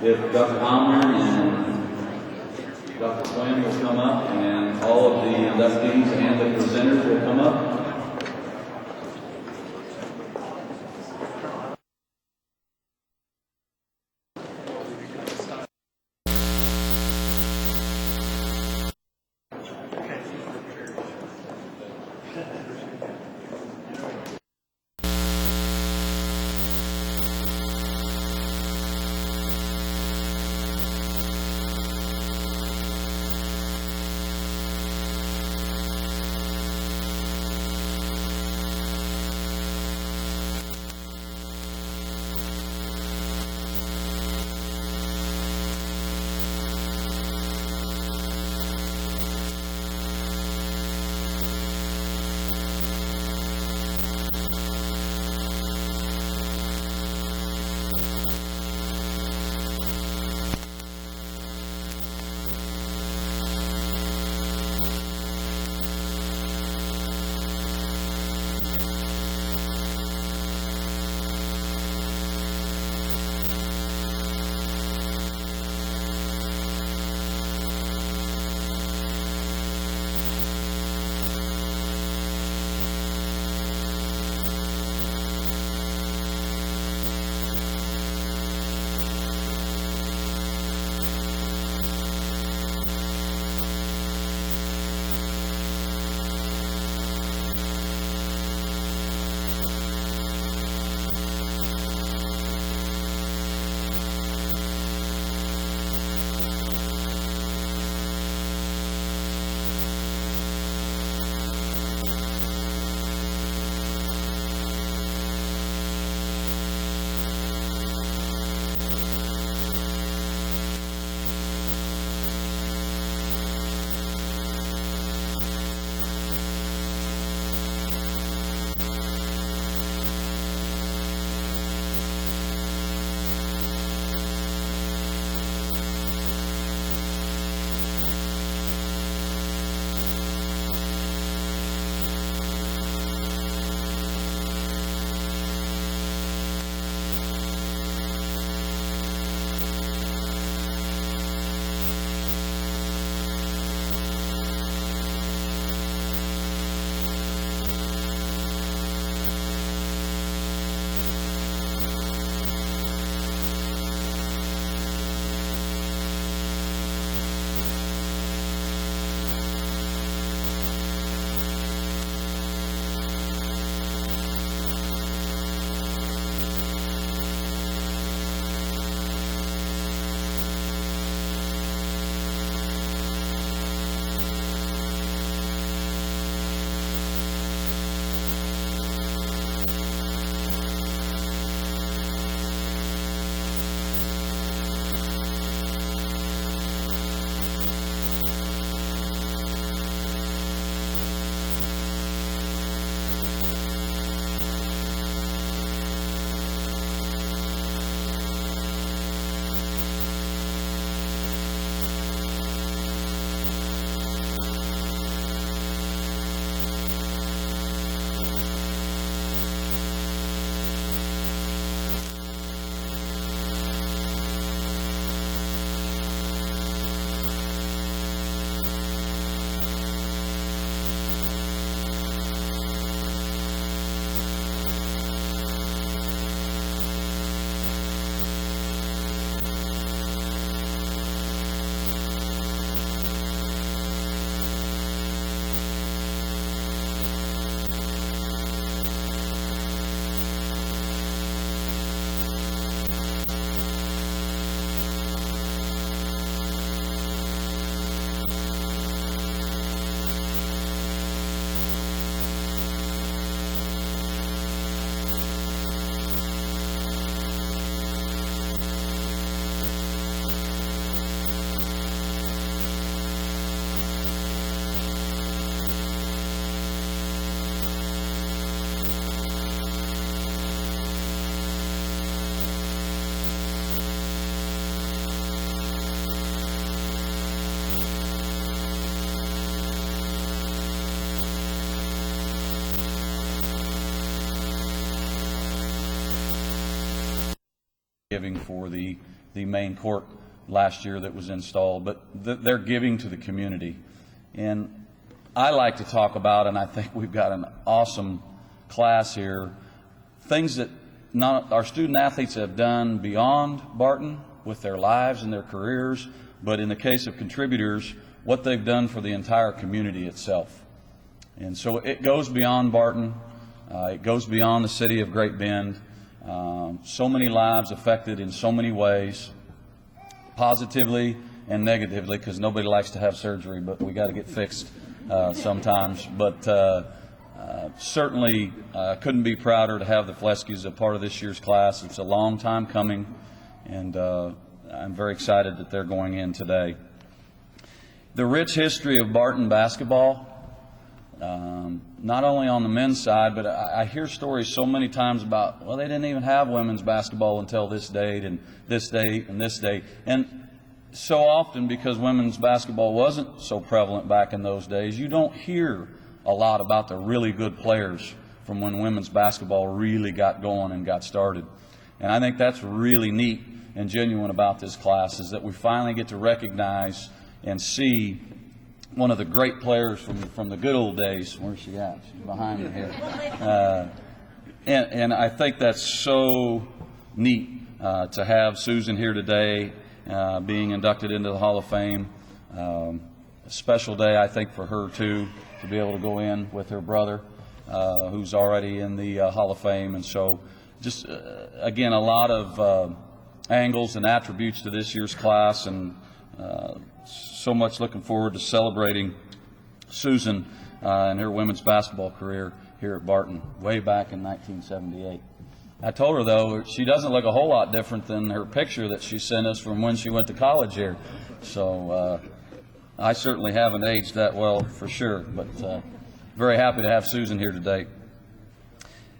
if Dr. Palmer and Dr. Quinn will come up, and all of the inductees and the presenters will come up. Giving for the the main court last year that was installed, but they're giving to the community. And I like to talk about, and I think we've got an awesome class here, things that our student athletes have done beyond Barton with their lives and their careers, but in the case of contributors, what they've done for the entire community itself. And so it goes beyond Barton. It goes beyond the city of Great Bend. So many lives affected in so many ways, positively and negatively, because nobody likes to have surgery, but we got to get fixed sometimes. But certainly couldn't be prouder to have the Fleskes a part of this year's class. It's a long time coming, and I'm very excited that they're going in today. The rich history of Barton basketball, not only on the men's side, but I hear stories so many times about, well, they didn't even have women's basketball until this date and this date and this date. And so often, because women's basketball wasn't so prevalent back in those days, you don't hear a lot about the really good players from when women's basketball really got going and got started. And I think that's really neat and genuine about this class, is that we finally get to recognize and see one of the great players from the good old days. Where's she at? She's behind me here. And I think that's so neat to have Susan here today, being inducted into the Hall of Fame. A special day, I think, for her too, to be able to go in with her brother, who's already in the Hall of Fame. And so just, again, a lot of angles and attributes to this year's class, and so much looking forward to celebrating Susan and her women's basketball career here at Barton way back in 1978. I told her, though, she doesn't look a whole lot different than her picture that she sent us from when she went to college here. So I certainly haven't aged that well, for sure, but very happy to have Susan here today.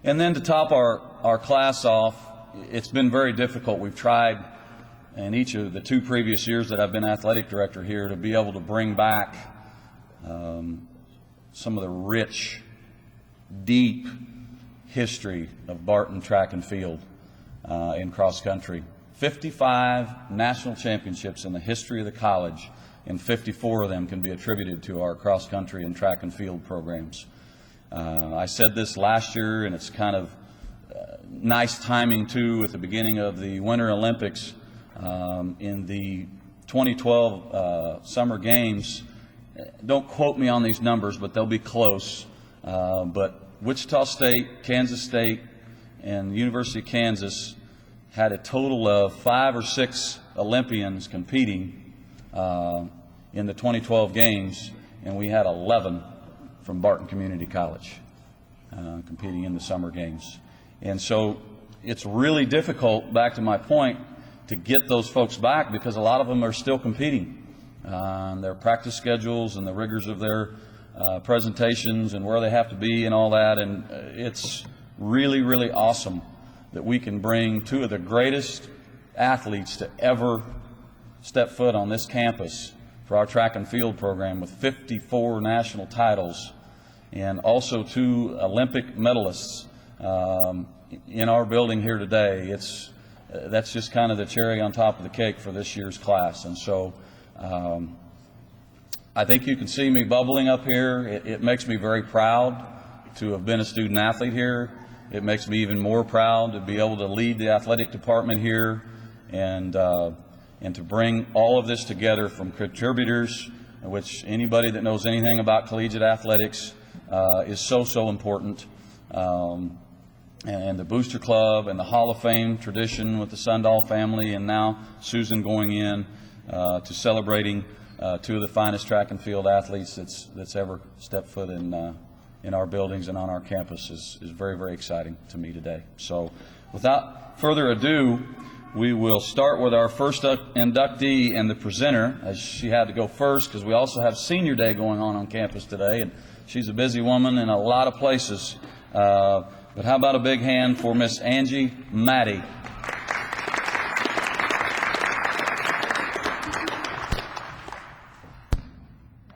And then to top our class off, it's been very difficult. We've tried in each of the 2 previous years that I've been athletic director here to be able to bring back some of the rich, deep history of Barton track and field in cross country. 55 national championships in the history of the college, and 54 of them can be attributed to our cross country and track and field programs. I said this last year, and it's kind of nice timing too, at the beginning of the Winter Olympics. In the 2012 Summer Games, don't quote me on these numbers, but they'll be close. But Wichita State, Kansas State, and the University of Kansas had a total of 5 or 6 Olympians competing in the 2012 Games, and we had 11 from Barton Community College competing in the Summer Games. And so it's really difficult, back to my point, to get those folks back, because a lot of them are still competing. Their practice schedules and the rigors of their presentations and where they have to be and all that. And it's really, really awesome that we can bring 2 of the greatest athletes to ever step foot on this campus for our track and field program, with 54 national titles, and also 2 Olympic medalists in our building here today. That's just kind of the cherry on top of the cake for this year's class. And so I think you can see me bubbling up here. It makes me very proud to have been a student athlete here. It makes me even more proud to be able to lead the athletic department here, and to bring all of this together from contributors, which anybody that knows anything about collegiate athletics is so important. And the Booster Club and the Hall of Fame tradition with the Sundahl family, and now Susan going in to celebrating 2 of the finest track and field athletes that's ever stepped foot in our buildings and on our campus is very, very exciting to me today. So without further ado, we will start with our first inductee and the presenter, as she had to go first because we also have Senior Day going on campus today, and she's a busy woman in a lot of places. But how about a big hand for Miss Angie Matty?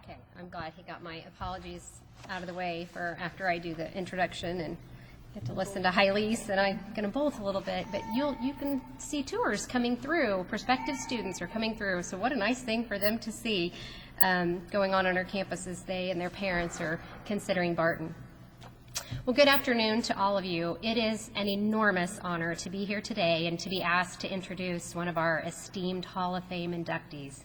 Okay, I'm glad he got my apologies out of the way for after I do the introduction, and Get to listen to Hyleas, and I'm going to bolt a little bit, but you can see tours coming through. Prospective students are coming through, so what a nice thing for them to see going on our campus as they and their parents are considering Barton. Well, good afternoon to all of you. It is an enormous honor to be here today and to be asked to introduce one of our esteemed Hall of Fame inductees.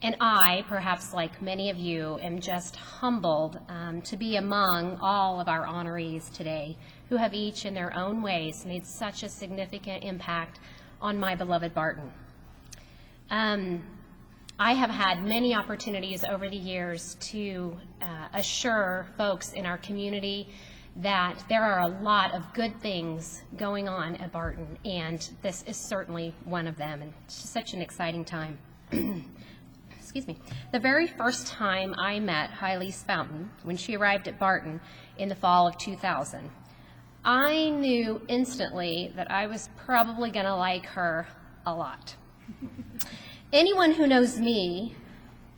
And I, perhaps like many of you, am just humbled to be among all of our honorees today, who have each in their own ways made such a significant impact on my beloved Barton. I have had many opportunities over the years to assure folks in our community that there are a lot of good things going on at Barton, and this is certainly one of them, and it's just such an exciting time. Excuse me. The very first time I met Hyleas Fountain, when she arrived at Barton in the fall of 2000, I knew instantly that I was probably going to like her a lot. Anyone who knows me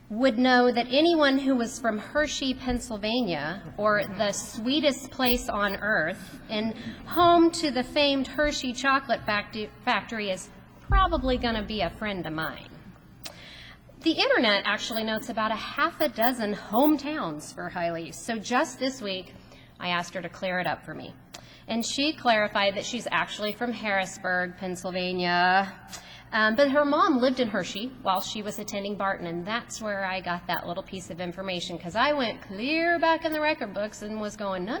would know that anyone who was from Hershey, Pennsylvania, or the sweetest place on earth, and home to the famed Hershey chocolate factory is probably going to be a friend of mine. The internet actually notes about a half a dozen hometowns for Hyleas, so just this week I asked her to clear it up for me. And she clarified that she's actually from Harrisburg, Pennsylvania, but her mom lived in Hershey while she was attending Barton, and that's where I got that little piece of information, because I went clear back in the record books and was going, no,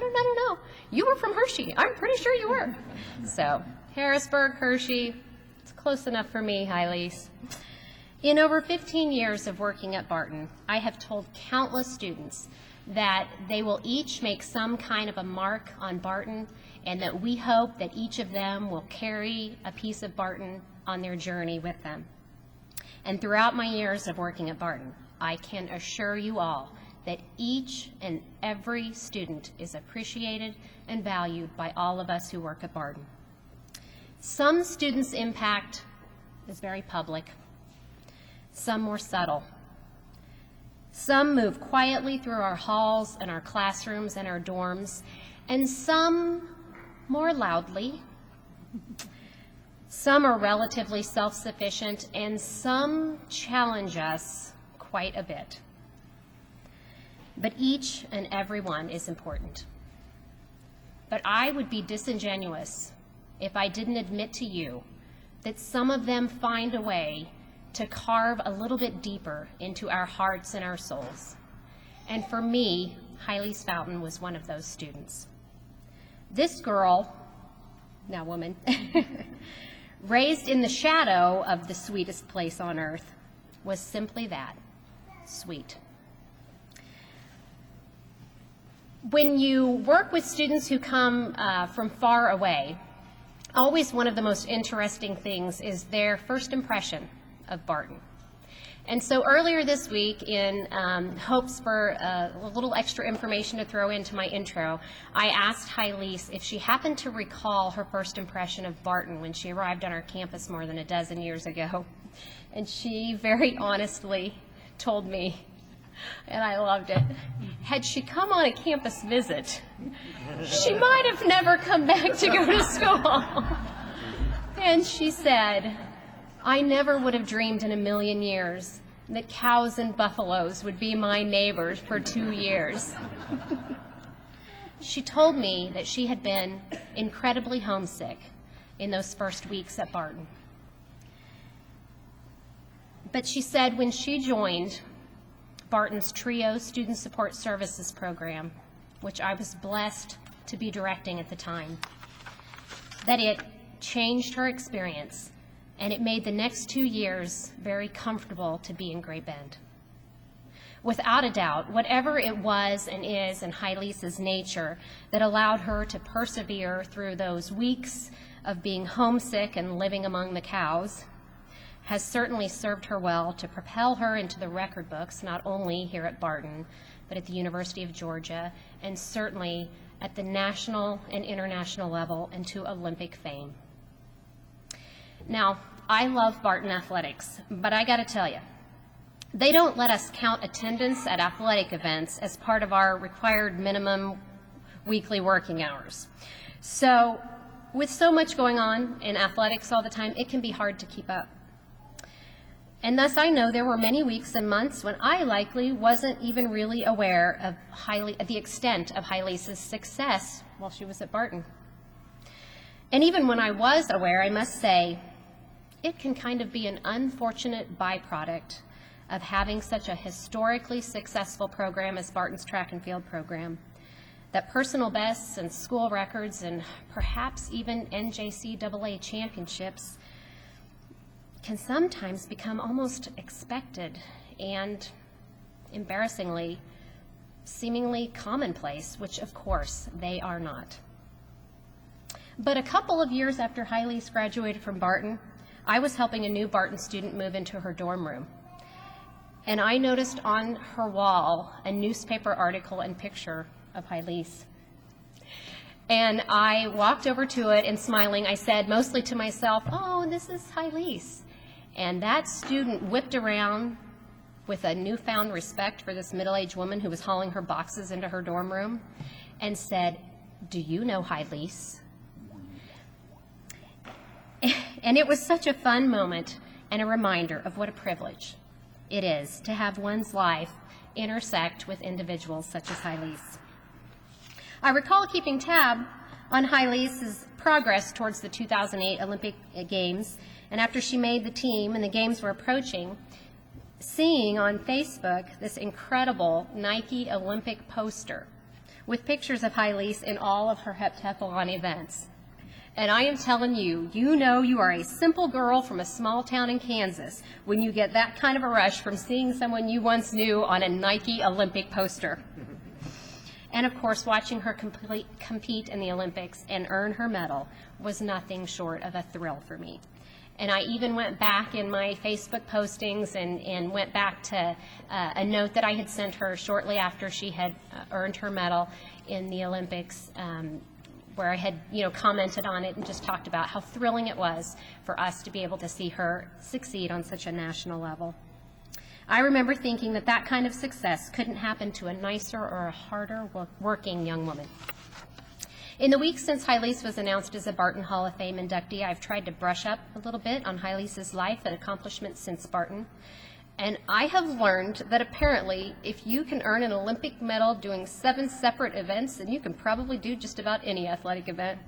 you were from Hershey. I'm pretty sure you were. So Harrisburg, Hershey, it's close enough for me, Hyleas. In over 15 years of working at Barton, I have told countless students that they will each make some kind of a mark on Barton, and that we hope that each of them will carry a piece of Barton on their journey with them. And throughout my years of working at Barton, I can assure you all that each and every student is appreciated and valued by all of us who work at Barton. Some students' impact is very public, some more subtle. Some move quietly through our halls and our classrooms and our dorms, and some more loudly. Some are relatively self-sufficient, and some challenge us quite a bit. But each and every one is important. But I would be disingenuous if I didn't admit to you that some of them find a way to carve a little bit deeper into our hearts and our souls. And for me, Hyleas Fountain was one of those students. This girl, now woman, raised in the shadow of the sweetest place on earth, was simply that, sweet. When you work with students who come from far away, always one of the most interesting things is their first impression of Barton. And so earlier this week, in hopes for a little extra information to throw into my intro, I asked Hyleas if she happened to recall her first impression of Barton when she arrived on our campus more than a dozen years ago. And she very honestly told me, and I loved it, had she come on a campus visit, she might have never come back to go to school. And she said, I never would have dreamed in a million years that cows and buffaloes would be my neighbors for 2 years. She told me that she had been incredibly homesick in those first weeks at Barton. But she said when she joined Barton's TRIO Student Support Services program, which I was blessed to be directing at the time, that it changed her experience, and it made the next 2 years very comfortable to be in Great Bend. Without a doubt, whatever it was and is in Hyleas' nature that allowed her to persevere through those weeks of being homesick and living among the cows has certainly served her well to propel her into the record books, not only here at Barton, but at the University of Georgia, and certainly at the national and international level and to Olympic fame. Now, I love Barton athletics, but I gotta tell you, they don't let us count attendance at athletic events as part of our required minimum weekly working hours. So with so much going on in athletics all the time, it can be hard to keep up. And thus I know there were many weeks and months when I likely wasn't even really aware of the extent of Hyleas' success while she was at Barton. And even when I was aware, I must say, it can kind of be an unfortunate byproduct of having such a historically successful program as Barton's track and field program, that personal bests and school records and perhaps even NJCAA championships can sometimes become almost expected and, embarrassingly, seemingly commonplace, which of course they are not. But a couple of years after Hyleas graduated from Barton, I was helping a new Barton student move into her dorm room. And I noticed on her wall a newspaper article and picture of Hyleas. And I walked over to it and smiling, I said, mostly to myself, "Oh, this is Hyleas." And that student whipped around with a newfound respect for this middle-aged woman who was hauling her boxes into her dorm room and said, "Do you know Hyleas?" And it was such a fun moment and a reminder of what a privilege it is to have one's life intersect with individuals such as Hyleas. I recall keeping tab on Hyleas' progress towards the 2008 Olympic Games, and after she made the team and the games were approaching, seeing on Facebook this incredible Nike Olympic poster with pictures of Hyleas in all of her heptathlon events. And I am telling you, you know you are a simple girl from a small town in Kansas when you get that kind of a rush from seeing someone you once knew on a Nike Olympic poster. And of course, watching her compete in the Olympics and earn her medal was nothing short of a thrill for me. And I even went back in my Facebook postings and went back to a note that I had sent her shortly after she had earned her medal in the Olympics, where I had, commented on it and just talked about how thrilling it was for us to be able to see her succeed on such a national level. I remember thinking that that kind of success couldn't happen to a nicer or a harder working young woman. In the weeks since Hyleas was announced as a Barton Hall of Fame inductee, I've tried to brush up a little bit on Hyleas' life and accomplishments since Barton. And I have learned that apparently, if you can earn an Olympic medal doing 7 separate events, then you can probably do just about any athletic event.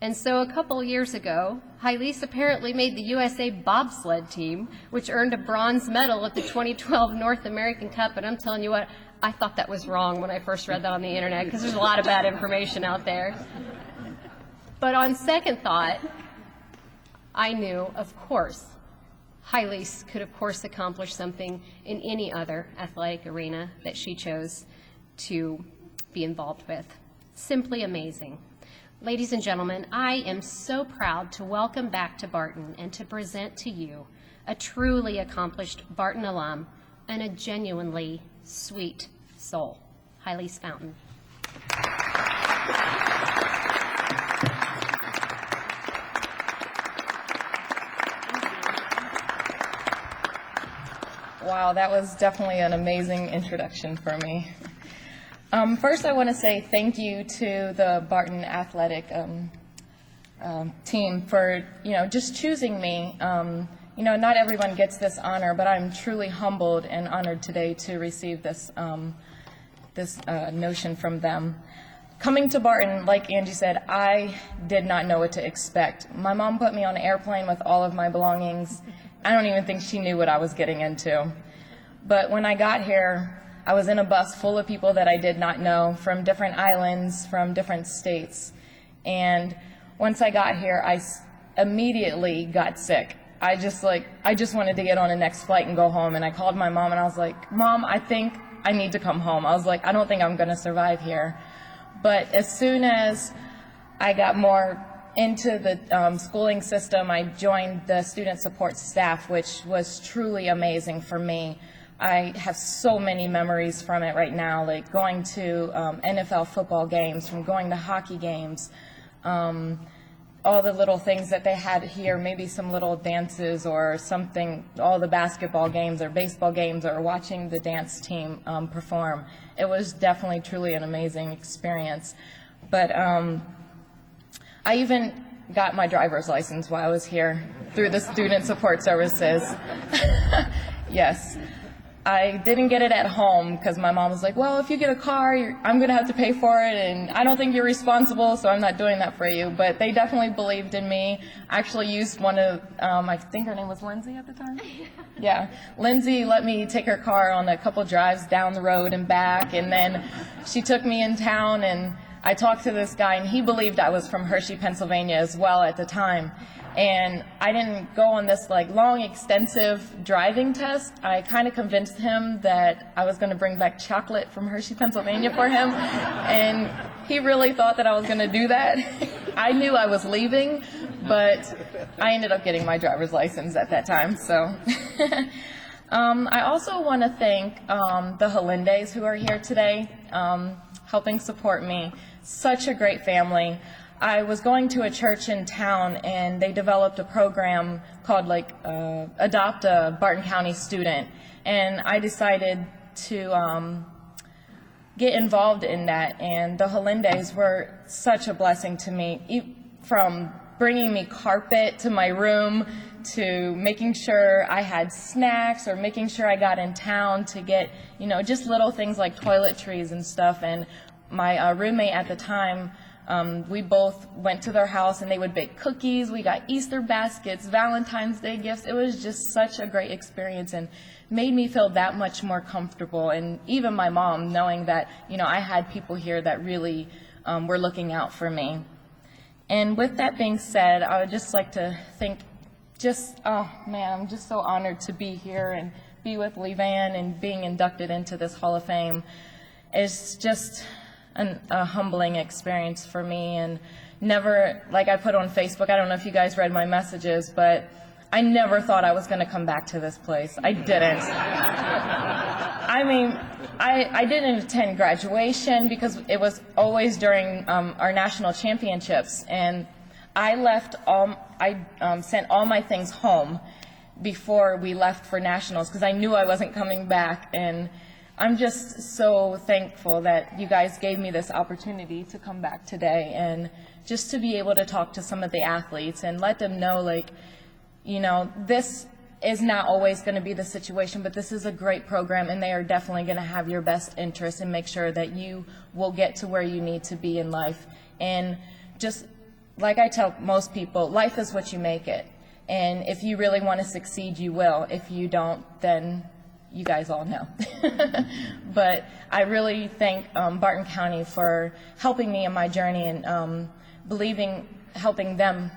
And so a couple of years ago, Hyleas apparently made the USA bobsled team, which earned a bronze medal at the 2012 North American Cup. And I'm telling you what, I thought that was wrong when I first read that on the internet, because there's a lot of bad information out there. But on second thought, I knew, of course, Hyleas could, of course, accomplish something in any other athletic arena that she chose to be involved with. Simply amazing. Ladies and gentlemen, I am so proud to welcome back to Barton and to present to you a truly accomplished Barton alum and a genuinely sweet soul, Hyleas Fountain. Wow, that was definitely an amazing introduction for me. First, I want to say thank you to the Barton Athletic team for, just choosing me. Not everyone gets this honor, but I'm truly humbled and honored today to receive this notion from them. Coming to Barton, like Angie said, I did not know what to expect. My mom put me on an airplane with all of my belongings. I don't even think she knew what I was getting into. But when I got here, I was in a bus full of people that I did not know from different islands, from different states. And once I got here, I immediately got sick. I just wanted to get on the next flight and go home. And I called my mom and I was like, "Mom, I think I need to come home." I was like, "I don't think I'm going to survive here." But as soon as I got more into the schooling system, I joined the student support staff, which was truly amazing for me. I have so many memories from it right now, like going to NFL football games, from going to hockey games, all the little things that they had here, maybe some little dances or something, all the basketball games or baseball games, or watching the dance team perform. It was definitely truly an amazing experience. But I even got my driver's license while I was here through the Student Support Services. Yes. I didn't get it at home because my mom was like, well, if you get a car, I'm going to have to pay for it, and I don't think you're responsible, so I'm not doing that for you. But they definitely believed in me. I actually used one of, I think her name was Lindsay at the time? Yeah. Lindsay let me take her car on a couple drives down the road and back, and then she took me in town, and I talked to this guy, and he believed I was from Hershey, Pennsylvania as well at the time. And I didn't go on this long, extensive driving test. I kind of convinced him that I was going to bring back chocolate from Hershey, Pennsylvania for him. And he really thought that I was going to do that. I knew I was leaving, but I ended up getting my driver's license at that time. So I also want to thank the Hyleas who are here today, helping support me. Such a great family. I was going to a church in town, and they developed a program called Adopt a Barton County Student, and I decided to get involved in that, and the Hyleas were such a blessing to me, from bringing me carpet to my room to making sure I had snacks or making sure I got in town to get, just little things like toiletries and stuff. And my roommate at the time, we both went to their house, and they would bake cookies. We got Easter baskets, Valentine's Day gifts. It was just such a great experience and made me feel that much more comfortable. And even my mom, knowing that, I had people here that really were looking out for me. And with that being said, I would just like to thank oh man, I'm just so honored to be here and be with Leevan and being inducted into this Hall of Fame. It's just a humbling experience for me, and never, like I put on Facebook, I don't know if you guys read my messages, but I never thought I was going to come back to this place. I didn't. I mean, I didn't attend graduation because it was always during our national championships, and I sent all my things home before we left for nationals because I knew I wasn't coming back. And I'm just so thankful that you guys gave me this opportunity to come back today and just to be able to talk to some of the athletes and let them know, this is not always going to be the situation, but this is a great program, and they are definitely going to have your best interest and make sure that you will get to where you need to be in life. And just like I tell most people, life is what you make it. And if you really want to succeed, you will. If you don't, then you guys all know. But I really thank Barton County for helping me in my journey and helping them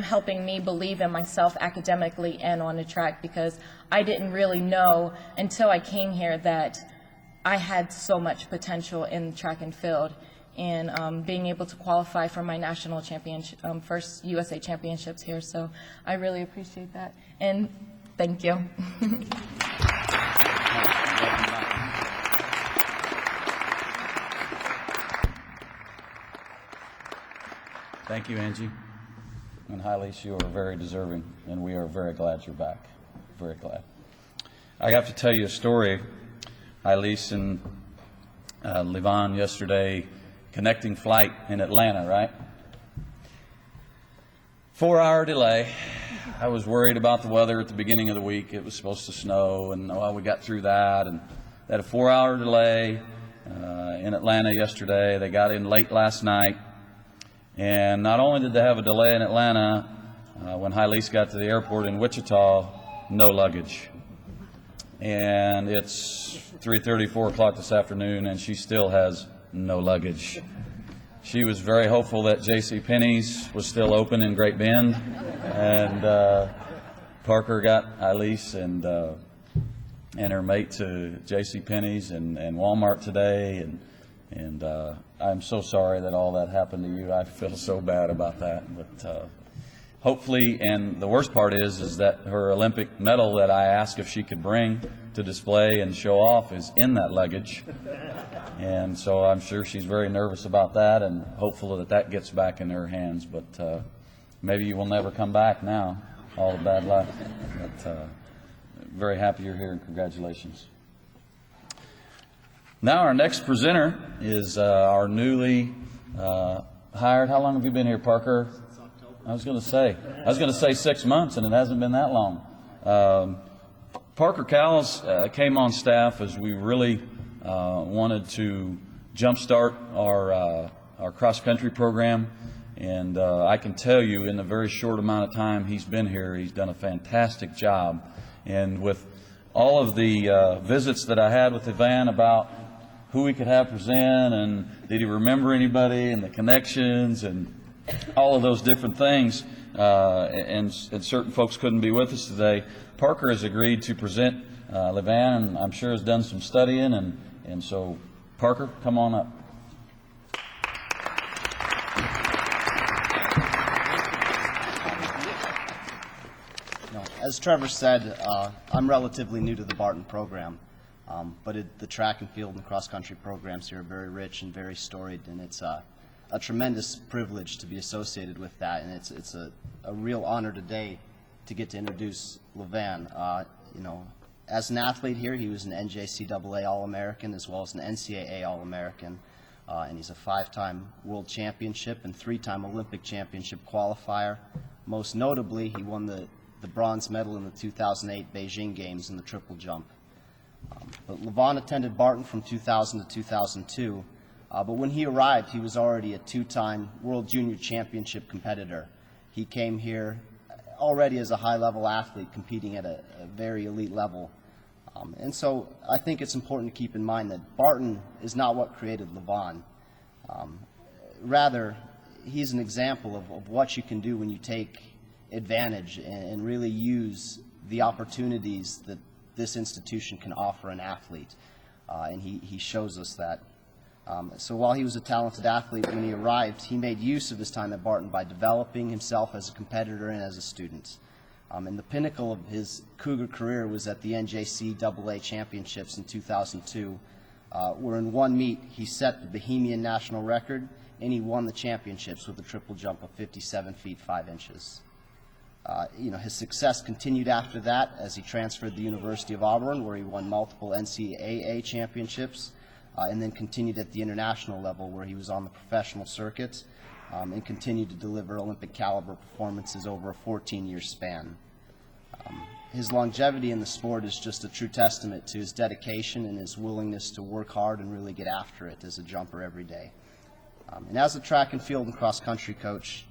helping me believe in myself academically and on the track, because I didn't really know until I came here that I had so much potential in track and field, and being able to qualify for my national championship, first USA championships here. So I really appreciate that, and thank you. Thank you, Angie. And Hyleas, you are very deserving, and we are very glad you're back. Very glad. I have to tell you a story. Hyleas and Leevan yesterday, connecting flight in Atlanta, right? 4-hour delay. I was worried about the weather at the beginning of the week. It was supposed to snow, and we got through that. And they had a 4-hour delay in Atlanta yesterday. They got in late last night. And not only did they have a delay in Atlanta, when Hyleas got to the airport in Wichita, no luggage. And it's 3:30, 4 o'clock this afternoon, and she still has no luggage. She was very hopeful that JCPenney's was still open in Great Bend, and Parker got Hyleas and her mate to JCPenney's and Walmart today, and I'm so sorry that all that happened to you. I feel so bad about that, but hopefully, and the worst part is that her Olympic medal that I asked if she could bring to display and show off is in that luggage. And so I'm sure she's very nervous about that, and hopeful that that gets back in her hands. But maybe you will never come back now, all the bad luck. But very happy you're here, and congratulations. Now our next presenter is our newly hired. How long have you been here, Parker? Since October. I was going to say 6 months, and it hasn't been that long. Parker Callis came on staff as we really wanted to jumpstart our cross-country program. And I can tell you, in the very short amount of time he's been here, he's done a fantastic job. And with all of the visits that I had with Leevan about who we could have present, and did he remember anybody, and the connections, and all of those different things, and certain folks couldn't be with us today, Parker has agreed to present Leevan, and I'm sure has done some studying, and so, Parker, come on up. As Trevor said, I'm relatively new to the Barton program, but the track and field and cross-country programs here are very rich and very storied, and it's a tremendous privilege to be associated with that, and it's a real honor today to get to introduce Leevan. As an athlete here, he was an NJCAA All-American as well as an NCAA All-American, and he's a 5-time World Championship and 3-time Olympic Championship qualifier. Most notably, he won the bronze medal in the 2008 Beijing Games in the triple jump. But Leevan attended Barton from 2000 to 2002, but when he arrived, he was already a 2-time World Junior Championship competitor. He came here already as a high-level athlete competing at a very elite level. And so I think it's important to keep in mind that Barton is not what created Leevan. Rather, he's an example of what you can do when you take advantage and really use the opportunities that this institution can offer an athlete, and he shows us that. So while he was a talented athlete when he arrived, he made use of his time at Barton by developing himself as a competitor and as a student. And the pinnacle of his Cougar career was at the NJCAA Championships in 2002, where in one meet he set the Bohemian national record, and he won the championships with a triple jump of 57 feet 5 inches. His success continued after that as he transferred to the University of Auburn, where he won multiple NCAA championships, and then continued at the international level, where he was on the professional circuit, and continued to deliver Olympic caliber performances over a 14-year span. His longevity in the sport is just a true testament to his dedication and his willingness to work hard and really get after it as a jumper every day. And as a track and field and cross-country coach,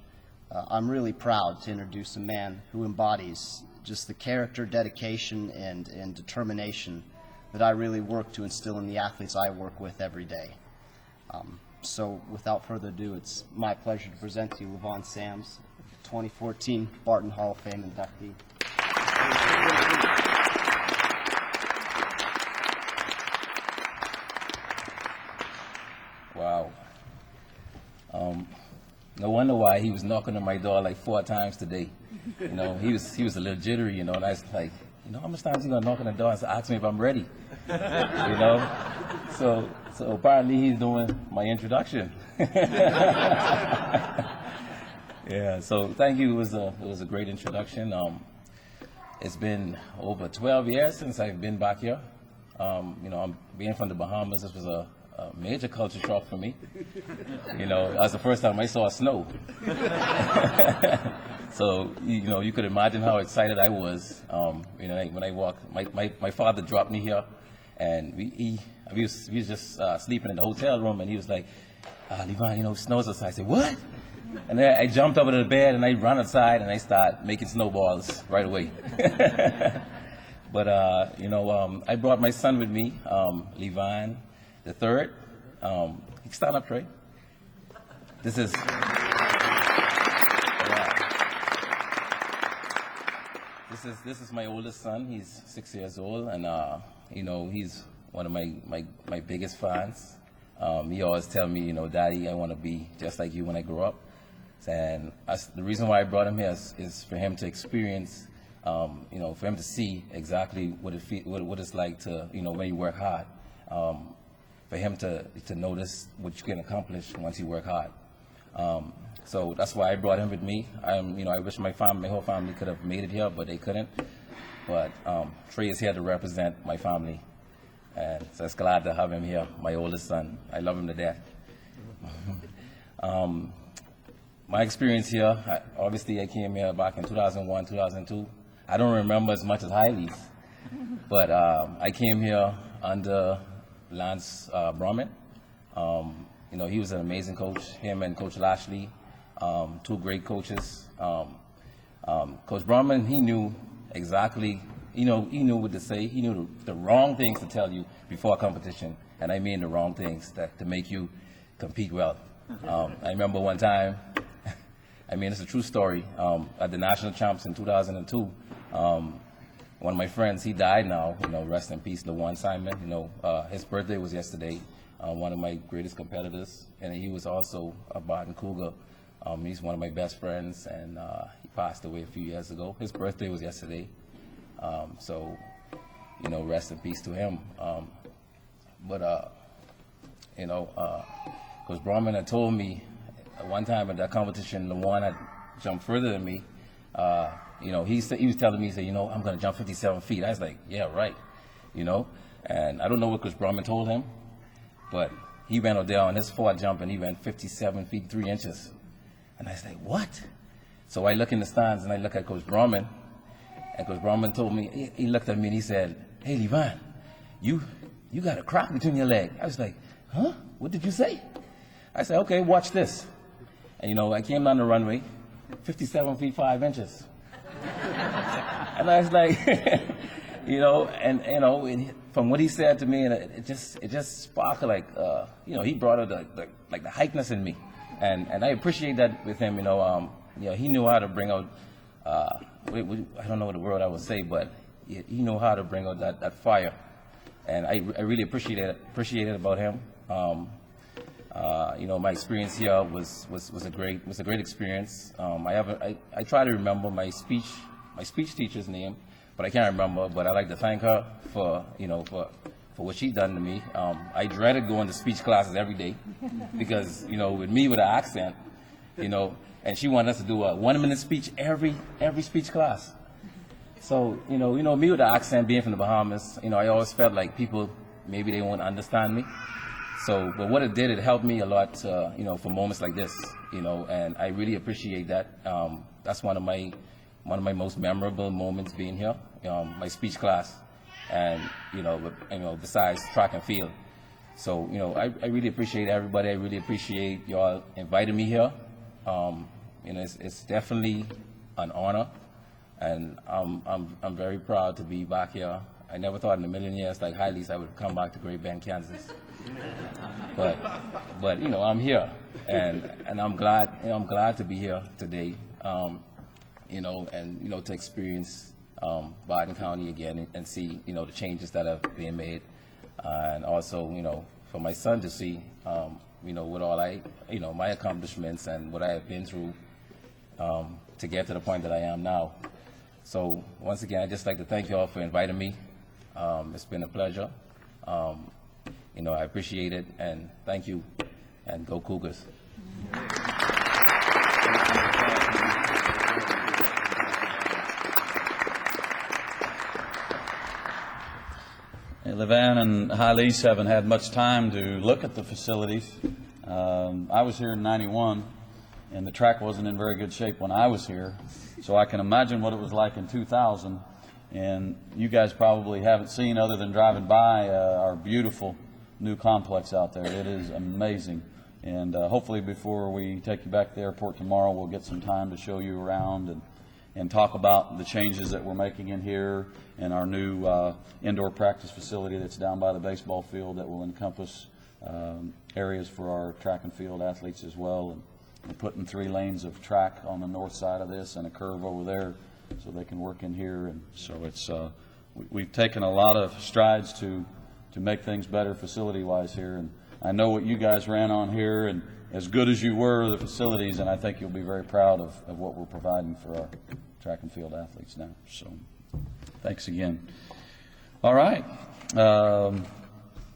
I'm really proud to introduce a man who embodies just the character, dedication, and determination that I really work to instill in the athletes I work with every day. So without further ado, it's my pleasure to present to you Leevan Sams, 2014 Barton Hall of Fame inductee. Wow. No wonder why he was knocking on my door like 4 times today. He was a little jittery, and I was like, how much times he gonna knock on the door and ask me if I'm ready? So apparently he's doing my introduction. Yeah. So thank you. It was a great introduction. It's been over 12 years since I've been back here. I'm being from the Bahamas. This was a major culture shock for me. That was the first time I saw snow. So, you could imagine how excited I was. When I walked, my father dropped me here, and we was just sleeping in the hotel room, and he was like, Leevan, snows outside. I said, what? And then I jumped up into the bed, and I ran outside, and I started making snowballs right away. But, I brought my son with me, Leevan the third. You can stand up, Trey. This is my oldest son. He's 6 years old, and he's one of my biggest fans. He always tell me, Daddy, I want to be just like you when I grow up. And the reason why I brought him here is for him to experience, for him to see exactly what it's like to, when you work hard. For him to notice what you can accomplish once you work hard. So that's why I brought him with me. I wish my whole family could have made it here, but they couldn't. But Trey is here to represent my family. And so it's glad to have him here, my oldest son. I love him to death. my experience here, obviously I came here back in 2001, 2002. I don't remember as much as Hyleas, but I came here under Lance Brumman. You know, he was an amazing coach, him and Coach Lashley, two great coaches. Coach Brumman, he knew exactly, he knew what to say. He knew the wrong things to tell you before a competition, and I mean the wrong things to make you compete well. I remember one time, I mean, it's a true story, at the national champs in 2002, one of my friends, he died now, rest in peace, Leevan Simon. His birthday was yesterday, one of my greatest competitors, and he was also a Barton Cougar. He's one of my best friends, and he passed away a few years ago. His birthday was yesterday, so rest in peace to him. Coach Brumman had told me one time at that competition, Leevan had jumped further than me. He was telling me, he said, I'm going to jump 57 feet. I was like, yeah, right, And I don't know what Coach Brumman told him, but he went out there on his forward jump and he went 57 feet 3 inches. And I was like, what? So I look in the stands and I look at Coach Brumman, and Coach Brumman told me, he looked at me and he said, hey, Leevan, you got a crack between your legs. I was like, huh? What did you say? I said, okay, watch this. And I came down the runway, 57 feet 5 inches. And I was like, and from what he said to me, and it just sparked like, he brought out the hypeness in me, and I appreciate that with him. He knew how to bring out, I don't know what the word I would say, but he knew how to bring out that fire, and I really appreciate it about him. My experience here was a great experience. I try to remember my speech teacher's name, but I can't remember. But I like to thank her for what she done to me. I dreaded going to speech classes every day because with me with an accent, and she wanted us to do a 1-minute speech every speech class. So me with the accent, being from the Bahamas, I always felt like people maybe they won't understand me. So, but what it did, it helped me a lot, for moments like this, and I really appreciate that. That's one of my most memorable moments being here, my speech class, and besides track and field. So, I really appreciate everybody. I really appreciate y'all inviting me here. It's definitely an honor, and I'm very proud to be back here. I never thought in a million years, like Hyleas, I would come back to Great Bend, Kansas. But I'm here, and I'm glad to be here today, to experience Barton County again and see the changes that have been made, and also for my son to see what all my accomplishments and what I have been through to get to the point that I am now. So once again, I'd just like to thank you all for inviting me. It's been a pleasure. I appreciate it, and thank you, and go Cougars. Leevan and Hyleas haven't had much time to look at the facilities. I was here in '91, and the track wasn't in very good shape when I was here, so I can imagine what it was like in 2000. And you guys probably haven't seen, other than driving by, our beautiful new complex out there. It is amazing. And hopefully before we take you back to the airport tomorrow, we'll get some time to show you around and talk about the changes that we're making in here and our new indoor practice facility that's down by the baseball field that will encompass areas for our track and field athletes as well. And we're putting 3 lanes of track on the north side of this and a curve over there, so they can work in here. And so it's we've taken a lot of strides to make things better facility-wise here. And I know what you guys ran on here, and as good as you were, the facilities, and I think you'll be very proud of what we're providing for our track and field athletes now. So thanks again. All right.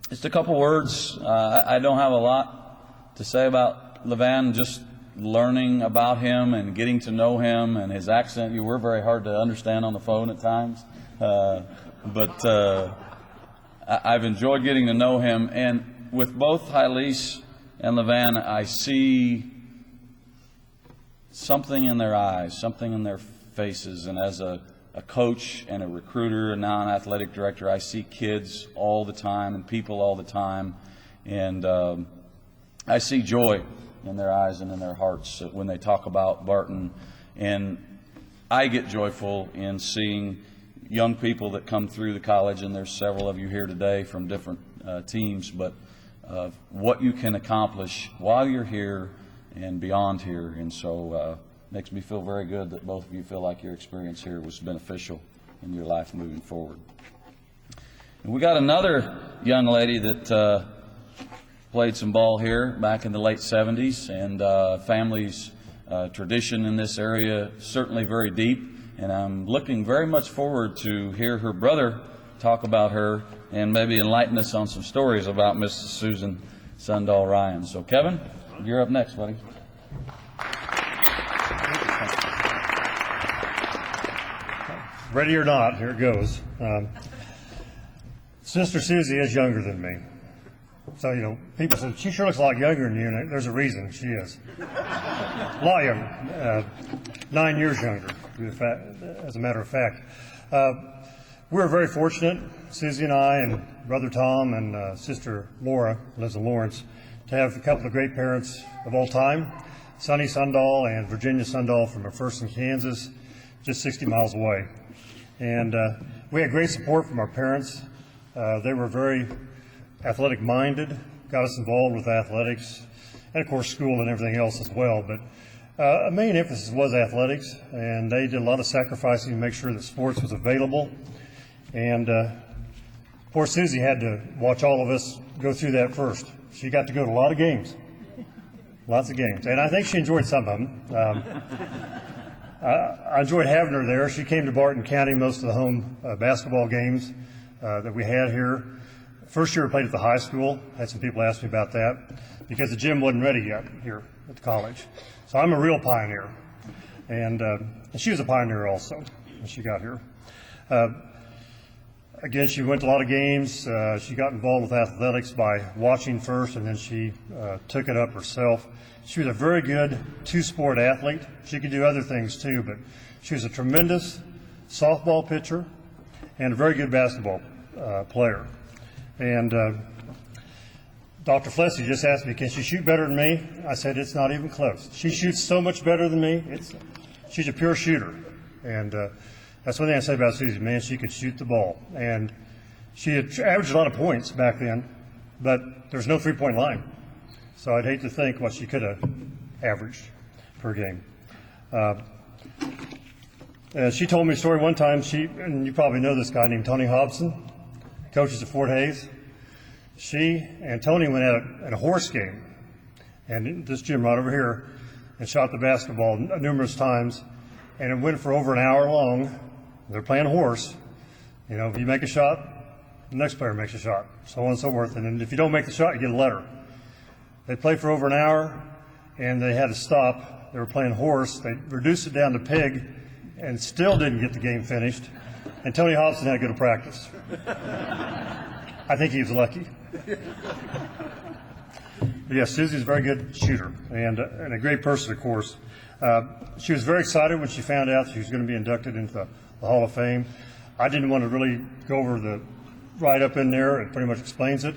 Just a couple words. I don't have a lot to say about Leevan, just learning about him and getting to know him and his accent. You were very hard to understand on the phone at times, but I've enjoyed getting to know him. And with both Hyleas and Leevan, I see something in their eyes, something in their faces. And as a coach and a recruiter and now an athletic director, I see kids all the time and people all the time. And I see joy in their eyes and in their hearts when they talk about Barton. And I get joyful in seeing young people that come through the college, and there's several of you here today from different teams, but what you can accomplish while you're here and beyond here. And so makes me feel very good that both of you feel like your experience here was beneficial in your life moving forward. And we got another young lady that played some ball here back in the late 70s, and family's tradition in this area certainly very deep, and I'm looking very much forward to hear her brother talk about her and maybe enlighten us on some stories about Mrs. Susan Sundahl Ryan. So Kevin, you're up next, buddy. Ready or not, here it goes. Sister Susie is younger than me. So, you know, people say, she sure looks a lot younger than you, and there's a reason she is. A lot younger, 9 years younger, as a matter of fact. We're very fortunate, Susie and I and Brother Tom and Sister Laura, who lives in Lawrence, to have a couple of great parents of all time, Sonny Sundahl and Virginia Sundahl from McPherson, Kansas, just 60 miles away. And we had great support from our parents. They were very athletic-minded, got us involved with athletics, and of course school and everything else as well. But a main emphasis was athletics, and they did a lot of sacrificing to make sure that sports was available. And poor Susie had to watch all of us go through that first. She got to go to a lot of games, lots of games, and I think she enjoyed some of them. I enjoyed having her there. She came to Barton County most of the home basketball games that we had here. First year I played at the high school. I had some people ask me about that because the gym wasn't ready yet here at the college. So I'm a real pioneer. And she was a pioneer also when she got here. Again, she went to a lot of games. She got involved with athletics by watching first, and then she took it up herself. She was a very good two-sport athlete. She could do other things too, but she was a tremendous softball pitcher and a very good basketball player. And Dr. Fleske just asked me, can she shoot better than me? I said, it's not even close. She shoots so much better than me. She's a pure shooter. And that's one thing I say about Susie, man, she could shoot the ball. And she had averaged a lot of points back then, but there's no three-point line. So I'd hate to think what she could have averaged per game. She told me a story one time, and you probably know this guy named Tony Hobson, coaches at Fort Hays. She and Tony went out at a horse game, and this gym right over here, and shot the basketball numerous times, and it went for over an hour long. They're playing horse. You know, if you make a shot, the next player makes a shot, so on and so forth. And then if you don't make the shot, you get a letter. They played for over an hour, and they had to stop. They were playing horse. They reduced it down to pig, and still didn't get the game finished. And Tony Hobson had to go to practice. I think he was lucky. But yes, Susie's a very good shooter and a great person, of course. She was very excited when she found out she was going to be inducted into the Hall of Fame. I didn't want to really go over the write-up in there. It pretty much explains it.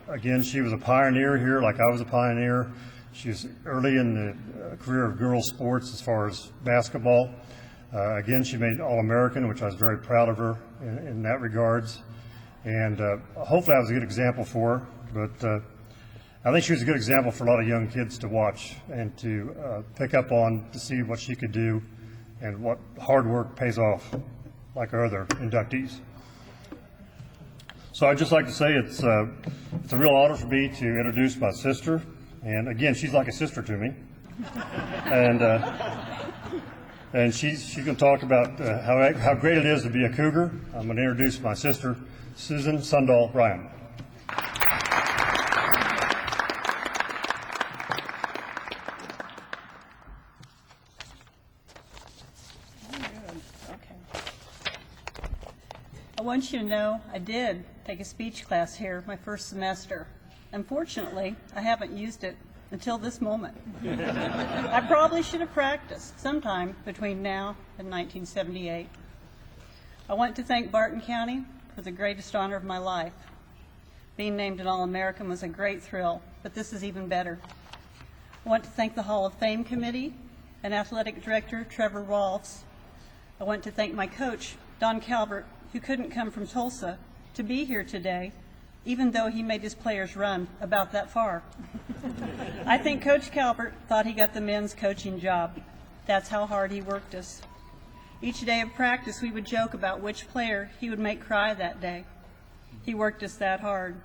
Again, she was a pioneer here, like I was a pioneer. She was early in the career of girls' sports as far as basketball. Again, she made All-American, which I was very proud of her in that regards. And hopefully I was a good example for her. But I think she was a good example for a lot of young kids to watch and to pick up on, to see what she could do and what hard work pays off, like our other inductees. So I'd just like to say it's a real honor for me to introduce my sister. And again, she's like a sister to me. And she's going to talk about how great it is to be a Cougar. I'm going to introduce my sister, Susan Sundahl Ryan. I want you to know I did take a speech class here my first semester. Unfortunately, I haven't used it until this moment. I probably should have practiced sometime between now and 1978. I want to thank Barton County for the greatest honor of my life. Being named an All-American was a great thrill, but this is even better. I want to thank the Hall of Fame Committee and Athletic Director Trevor Rolfs. I want to thank my coach, Don Calvert, who couldn't come from Tulsa to be here today, even though he made his players run about that far. I think Coach Calvert thought he got the men's coaching job. That's how hard he worked us. Each day of practice, we would joke about which player he would make cry that day. He worked us that hard.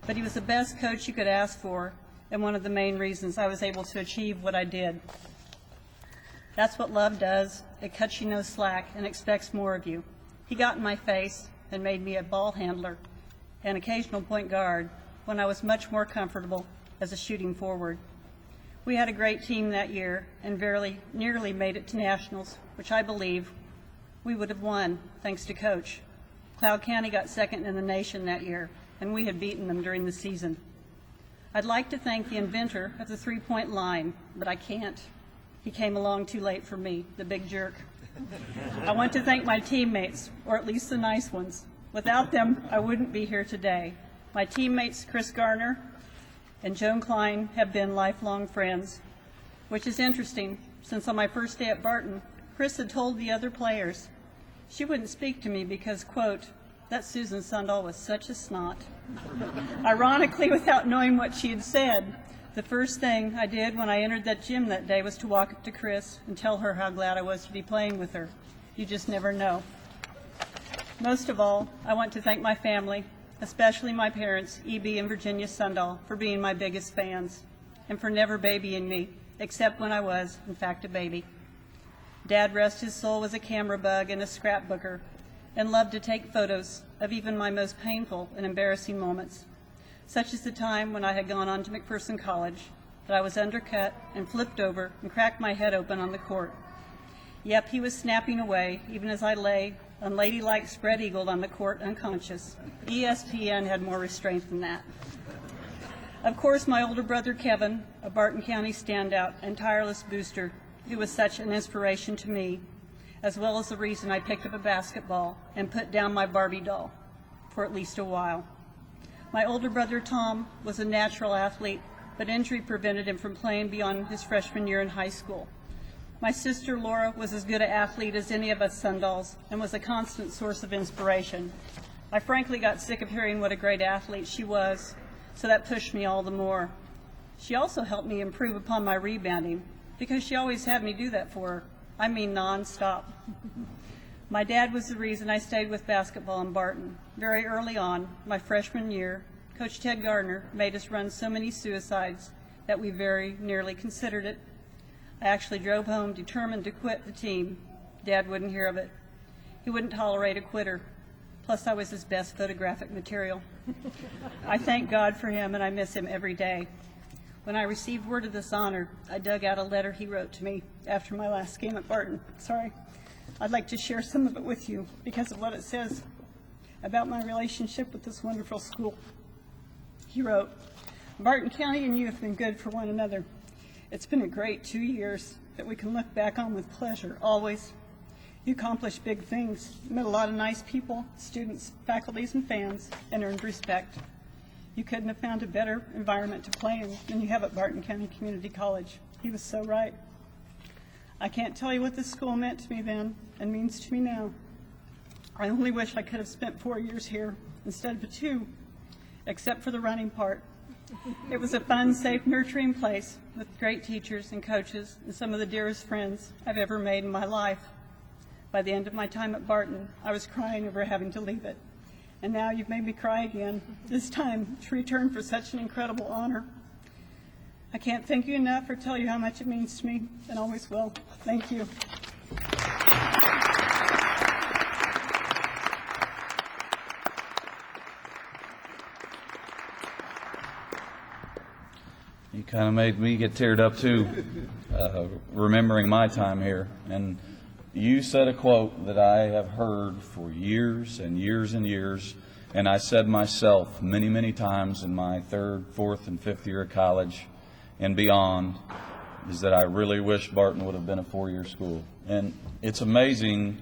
But he was the best coach you could ask for, and one of the main reasons I was able to achieve what I did. That's what love does. It cuts you no slack and expects more of you. He got in my face and made me a ball handler and occasional point guard when I was much more comfortable as a shooting forward. We had a great team that year and nearly made it to nationals, which I believe we would have won thanks to Coach. Cloud County got second in the nation that year, and we had beaten them during the season. I'd like to thank the inventor of the three-point line, but I can't. He came along too late for me, the big jerk. I want to thank my teammates, or at least the nice ones. Without them, I wouldn't be here today. My teammates, Chris Garner and Joan Klein, have been lifelong friends, which is interesting, since on my first day at Barton, Chris had told the other players she wouldn't speak to me because, quote, that Susan Sundahl was such a snot. Ironically, without knowing what she had said, the first thing I did when I entered that gym that day was to walk up to Chris and tell her how glad I was to be playing with her. You just never know. Most of all, I want to thank my family, especially my parents, E.B. and Virginia Sundahl, for being my biggest fans and for never babying me, except when I was, in fact, a baby. Dad, rest his soul, was a camera bug and a scrapbooker and loved to take photos of even my most painful and embarrassing moments, such as the time when I had gone on to McPherson College, that I was undercut and flipped over and cracked my head open on the court. Yep, he was snapping away, even as I lay unladylike spread-eagled on the court unconscious. ESPN had more restraint than that. Of course, my older brother Kevin, a Barton County standout and tireless booster, who was such an inspiration to me, as well as the reason I picked up a basketball and put down my Barbie doll for at least a while. My older brother Tom was a natural athlete, but injury prevented him from playing beyond his freshman year in high school. My sister Laura was as good an athlete as any of us Sundahls and was a constant source of inspiration. I frankly got sick of hearing what a great athlete she was, so that pushed me all the more. She also helped me improve upon my rebounding because she always had me do that for her. I mean nonstop. My dad was the reason I stayed with basketball in Barton. Very early on, my freshman year, Coach Ted Gardner made us run so many suicides that we very nearly considered it. I actually drove home determined to quit the team. Dad wouldn't hear of it. He wouldn't tolerate a quitter. Plus, I was his best photographic material. I thank God for him, and I miss him every day. When I received word of this honor, I dug out a letter he wrote to me after my last game at Barton. Sorry. I'd like to share some of it with you because of what it says about my relationship with this wonderful school. He wrote, Barton County and you have been good for one another. It's been a great 2 years that we can look back on with pleasure, always. You accomplished big things, met a lot of nice people, students, faculties, and fans, and earned respect. You couldn't have found a better environment to play in than you have at Barton County Community College. He was so right. I can't tell you what this school meant to me then and means to me now. I only wish I could have spent 4 years here instead of 2, except for the running part. It was a fun, safe, nurturing place with great teachers and coaches and some of the dearest friends I've ever made in my life. By the end of my time at Barton, I was crying over having to leave it. And now you've made me cry again, this time to return for such an incredible honor. I can't thank you enough or tell you how much it means to me, and always will. Thank you. You kind of made me get teared up too, remembering my time here. And you said a quote that I have heard for years and years and years, and I said myself many, many times in my 3rd, 4th, and 5th year of college, and beyond is that I really wish Barton would have been a four-year school. And it's amazing,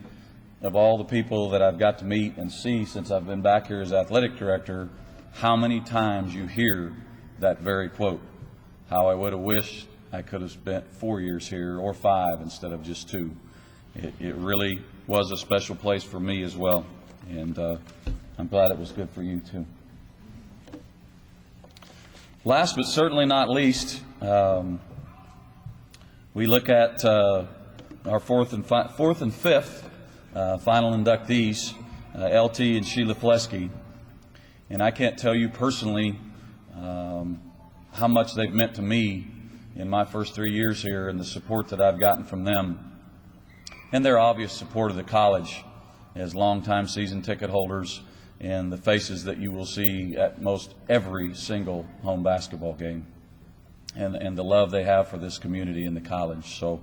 of all the people that I've got to meet and see since I've been back here as athletic director, how many times you hear that very quote, how I would have wished I could have spent 4 years here or 5 instead of just 2. It really was a special place for me as well, and I'm glad it was good for you too. Last but certainly not least, we look at our fourth and fifth final inductees, LT and Sheila Fleske. And I can't tell you personally how much they've meant to me in my first 3 years here and the support that I've gotten from them and their obvious support of the college as longtime season ticket holders and the faces that you will see at most every single home basketball game and the love they have for this community and the college. So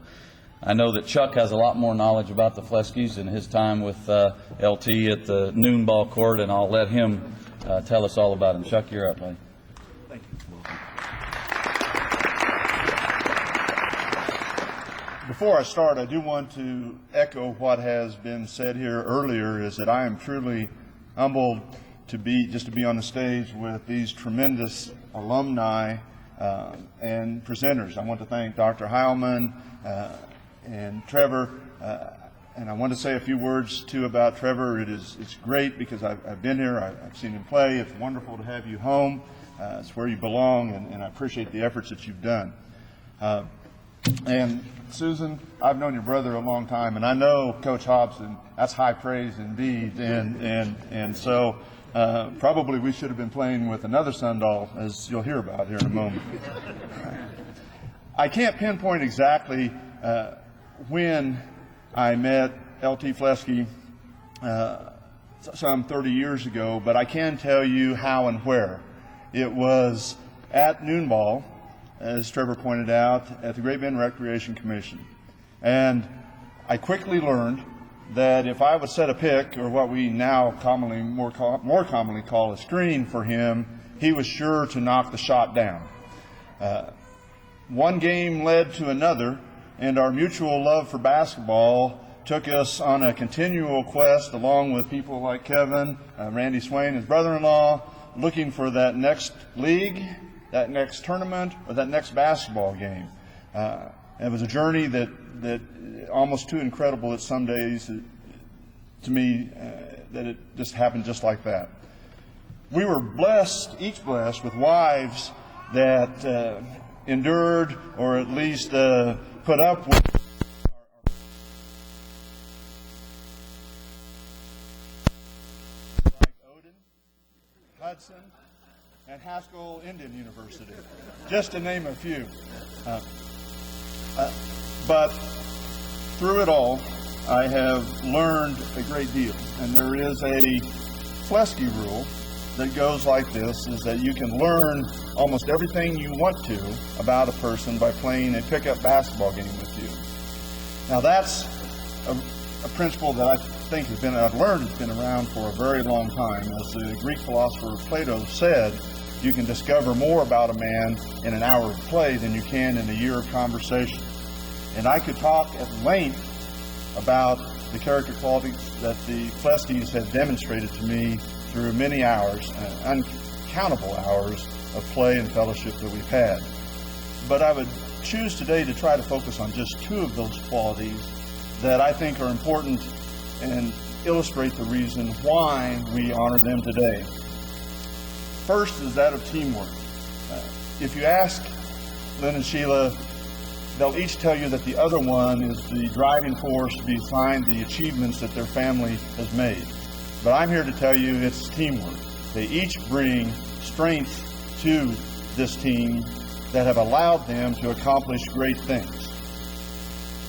I know that Chuck has a lot more knowledge about the Fleskes in his time with LT at the noon ball court, and I'll let him tell us all about him. Chuck, you're up, buddy. Thank you. Before I start, I do want to echo what has been said here earlier, is that I am truly humbled to be on the stage with these tremendous alumni and presenters. I want to thank Dr. Hyleman and Trevor, and I want to say a few words too about Trevor. It's great because I've been here, I've seen him play. It's wonderful to have you home. It's where you belong, and I appreciate the efforts that you've done. And Susan, I've known your brother a long time, and I know Coach Hobson. That's high praise indeed, and so probably we should have been playing with another Sundahl, as you'll hear about here in a moment. I can't pinpoint exactly when I met LT Fleske some 30 years ago, but I can tell you how and where. It was at noon ball, as Trevor pointed out, at the Great Bend Recreation Commission. And I quickly learned that if I would set a pick, or what we now more commonly call a screen for him, he was sure to knock the shot down. One game led to another, and our mutual love for basketball took us on a continual quest, along with people like Kevin, Randy Swain, his brother-in-law, looking for that next league, that next tournament, or that next basketball game. It was a journey that almost too incredible at some days to me that it just happened just like that. We were each blessed with wives that endured, or at least put up with like Odin, Hudson, and Haskell Indian University, just to name a few. But through it all, I have learned a great deal. And there is a Fleske rule that goes like this, is that you can learn almost everything you want to about a person by playing a pickup basketball game with you. Now that's a principle that I think I've learned has been around for a very long time. As the Greek philosopher Plato said, you can discover more about a man in an hour of play than you can in a year of conversation. And I could talk at length about the character qualities that the Fleskes have demonstrated to me through many hours, uncountable hours of play and fellowship that we've had. But I would choose today to try to focus on just two of those qualities that I think are important and illustrate the reason why we honor them today. First is that of teamwork. If you ask Lynn and Sheila, they'll each tell you that the other one is the driving force behind the achievements that their family has made. But I'm here to tell you it's teamwork. They each bring strength to this team that have allowed them to accomplish great things.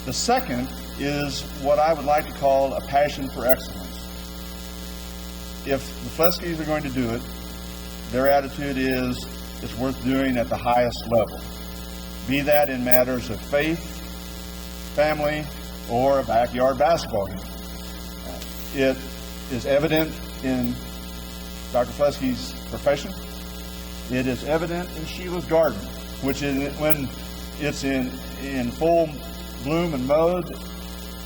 The second is what I would like to call a passion for excellence. If the Fleskes are going to do it, their attitude is it's worth doing at the highest level. Be that in matters of faith, family, or a backyard basketball game. It is evident in Dr. Fleske's profession. It is evident in Sheila's garden. which is when it's in full bloom and mode,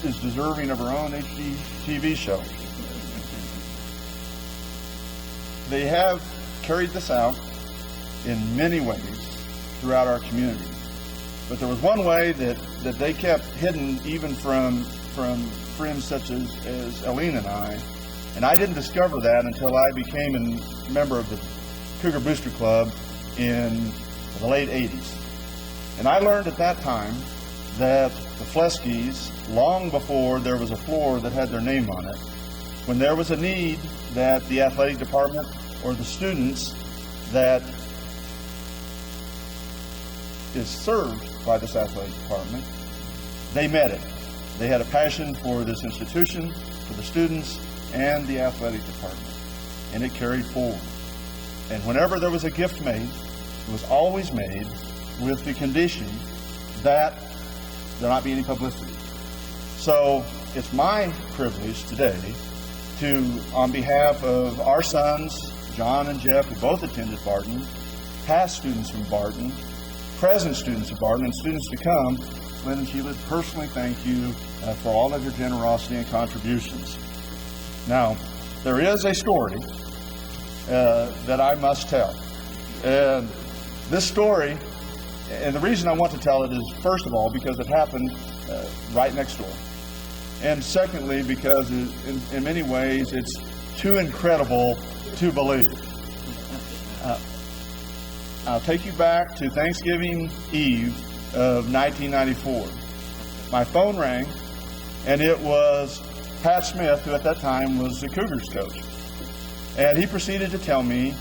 is deserving of her own HD TV show. They have carried this out in many ways throughout our community. But there was one way that they kept hidden even from friends such as Eileen and I didn't discover that until I became a member of the Cougar Booster Club in the late 80s. And I learned at that time that the Fleskes, long before there was a floor that had their name on it, when there was a need that the athletic department or the students that is served by this athletic department, they met it. They had a passion for this institution, for the students, and the athletic department, and it carried forward. And whenever there was a gift made, it was always made with the condition that there not be any publicity. So it's my privilege today to, on behalf of our sons, John and Jeff, who both attended Barton, past students from Barton, present students of Barton, and students to come, Lynn and Sheila, personally thank you for all of your generosity and contributions. Now, there is a story that I must tell. And this story, and the reason I want to tell it is, first of all, because it happened right next door. And secondly, because in many ways it's too incredible to believe. I'll take you back to Thanksgiving Eve of 1994. My phone rang, and it was Pat Smith, who at that time was the Cougars coach. And he proceeded to tell me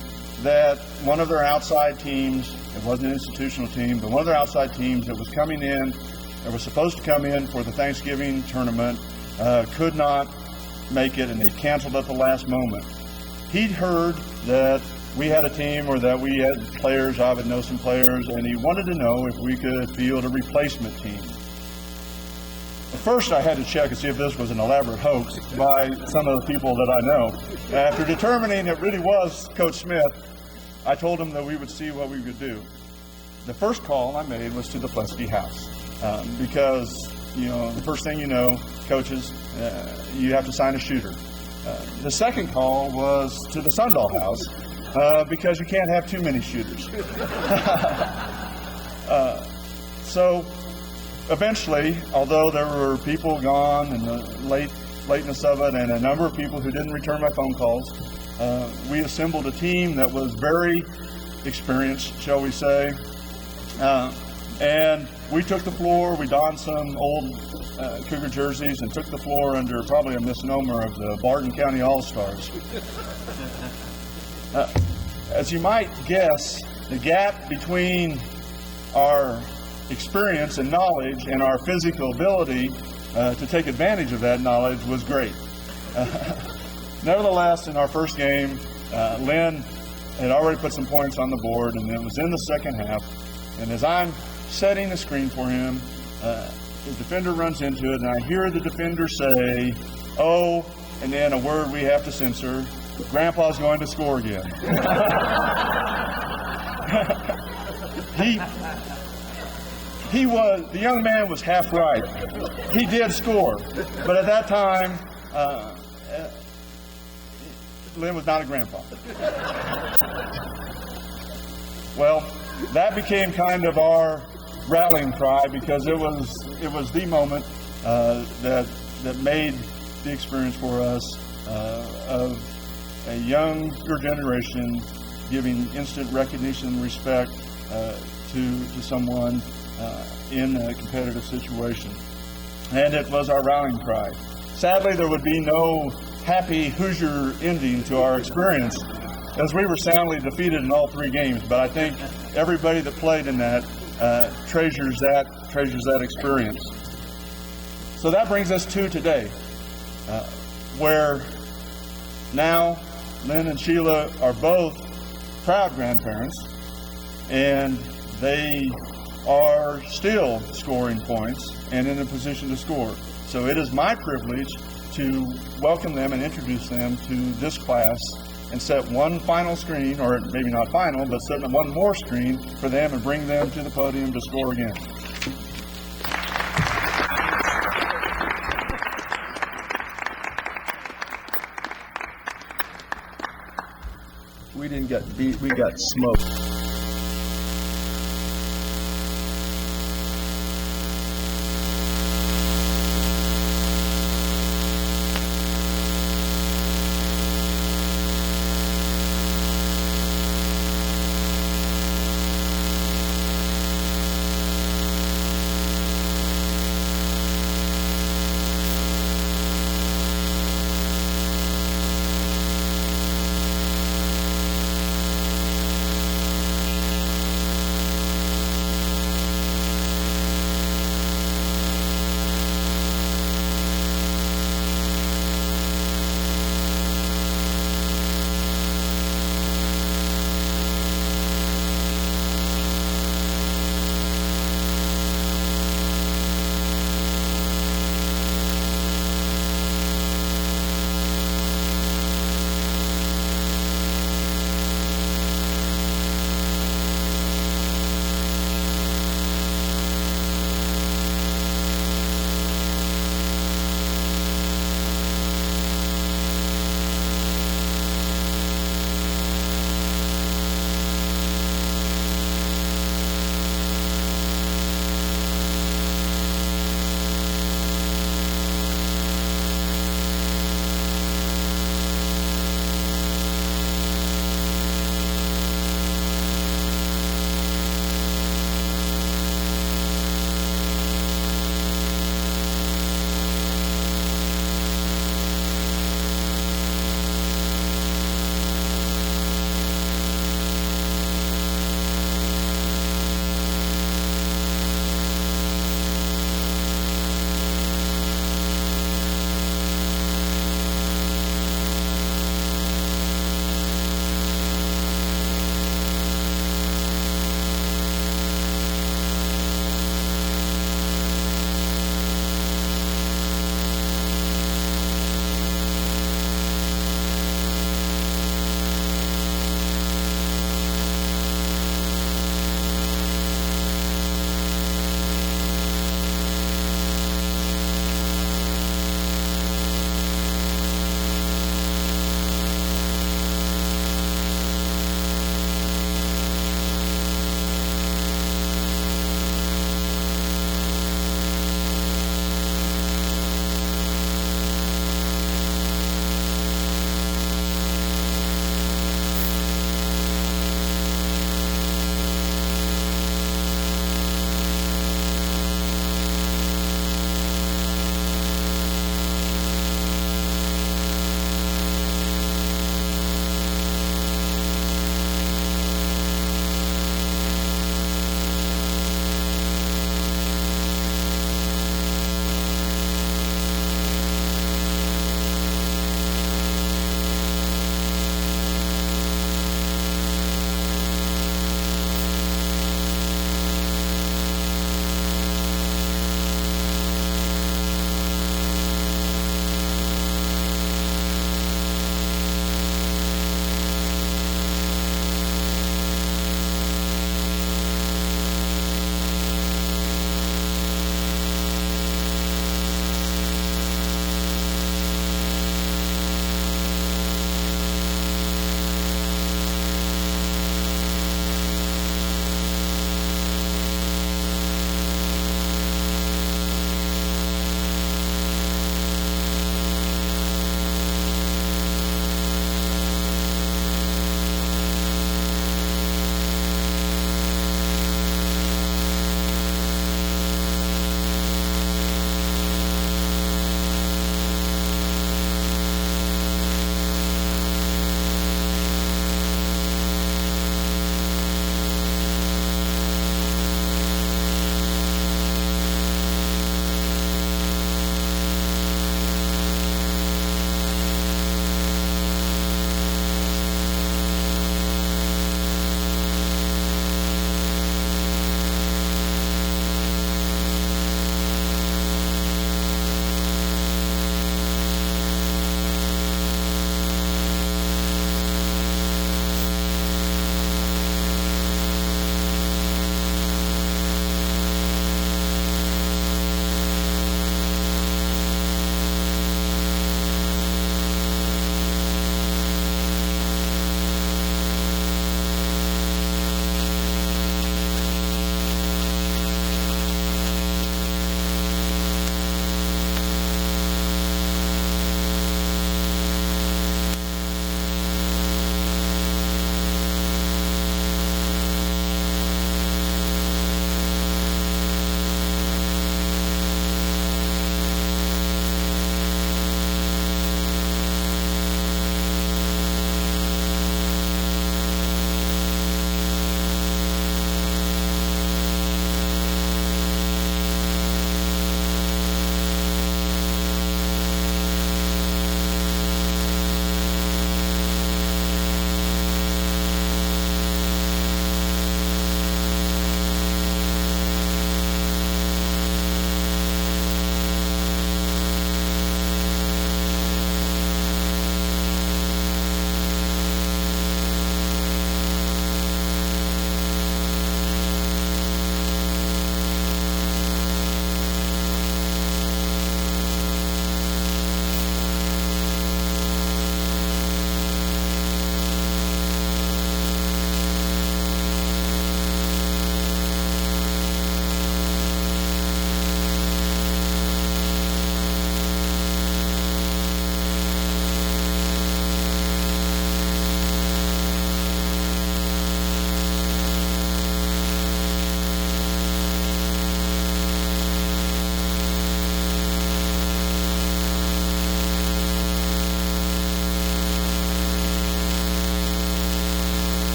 that one of their outside teams, it wasn't an institutional team, but one of their outside teams that was coming in, that was supposed to come in for the Thanksgiving tournament, could not make it, and they canceled at the last moment. He'd heard that we had a team, or that we had players, I would know some players, and he wanted to know if we could field a replacement team. At first I had to check and see if this was an elaborate hoax by some of the people that I know. After determining it really was Coach Smith, I told him that we would see what we could do. The first call I made was to the Fleske house, because, you know, the first thing you know, coaches, you have to sign a shooter. The second call was to the Sundahl house, because you can't have too many shooters. So eventually, although there were people gone and the lateness of it, and a number of people who didn't return my phone calls, we assembled a team that was very experienced, shall we say, and we took the floor. We donned some old Cougar jerseys and took the floor under probably a misnomer of the Barton County All-Stars. As you might guess, the gap between our experience and knowledge and our physical ability to take advantage of that knowledge was great. Nevertheless, in our first game, Lynn had already put some points on the board, and it was in the second half. And as I'm setting the screen for him, the defender runs into it, and I hear the defender say, "Oh," and then a word we have to censor, "Grandpa's going to score again." The young man was half right. He did score, but at that time, Lynn was not a grandpa. Well, that became kind of our rallying cry, because it was the moment that made the experience for us of a younger generation giving instant recognition and respect to someone in a competitive situation. And it was our rallying cry. Sadly, there would be no happy Hoosier ending to our experience, as we were soundly defeated in all three games. But I think everybody that played in that treasures that experience. So that brings us to today, where now Lynn and Sheila are both proud grandparents, and they are still scoring points and in a position to score. So it is my privilege to welcome them and introduce them to this class and set one final screen, or maybe not final, but set one more screen for them and bring them to the podium to score again. We didn't get beat, we got smoked.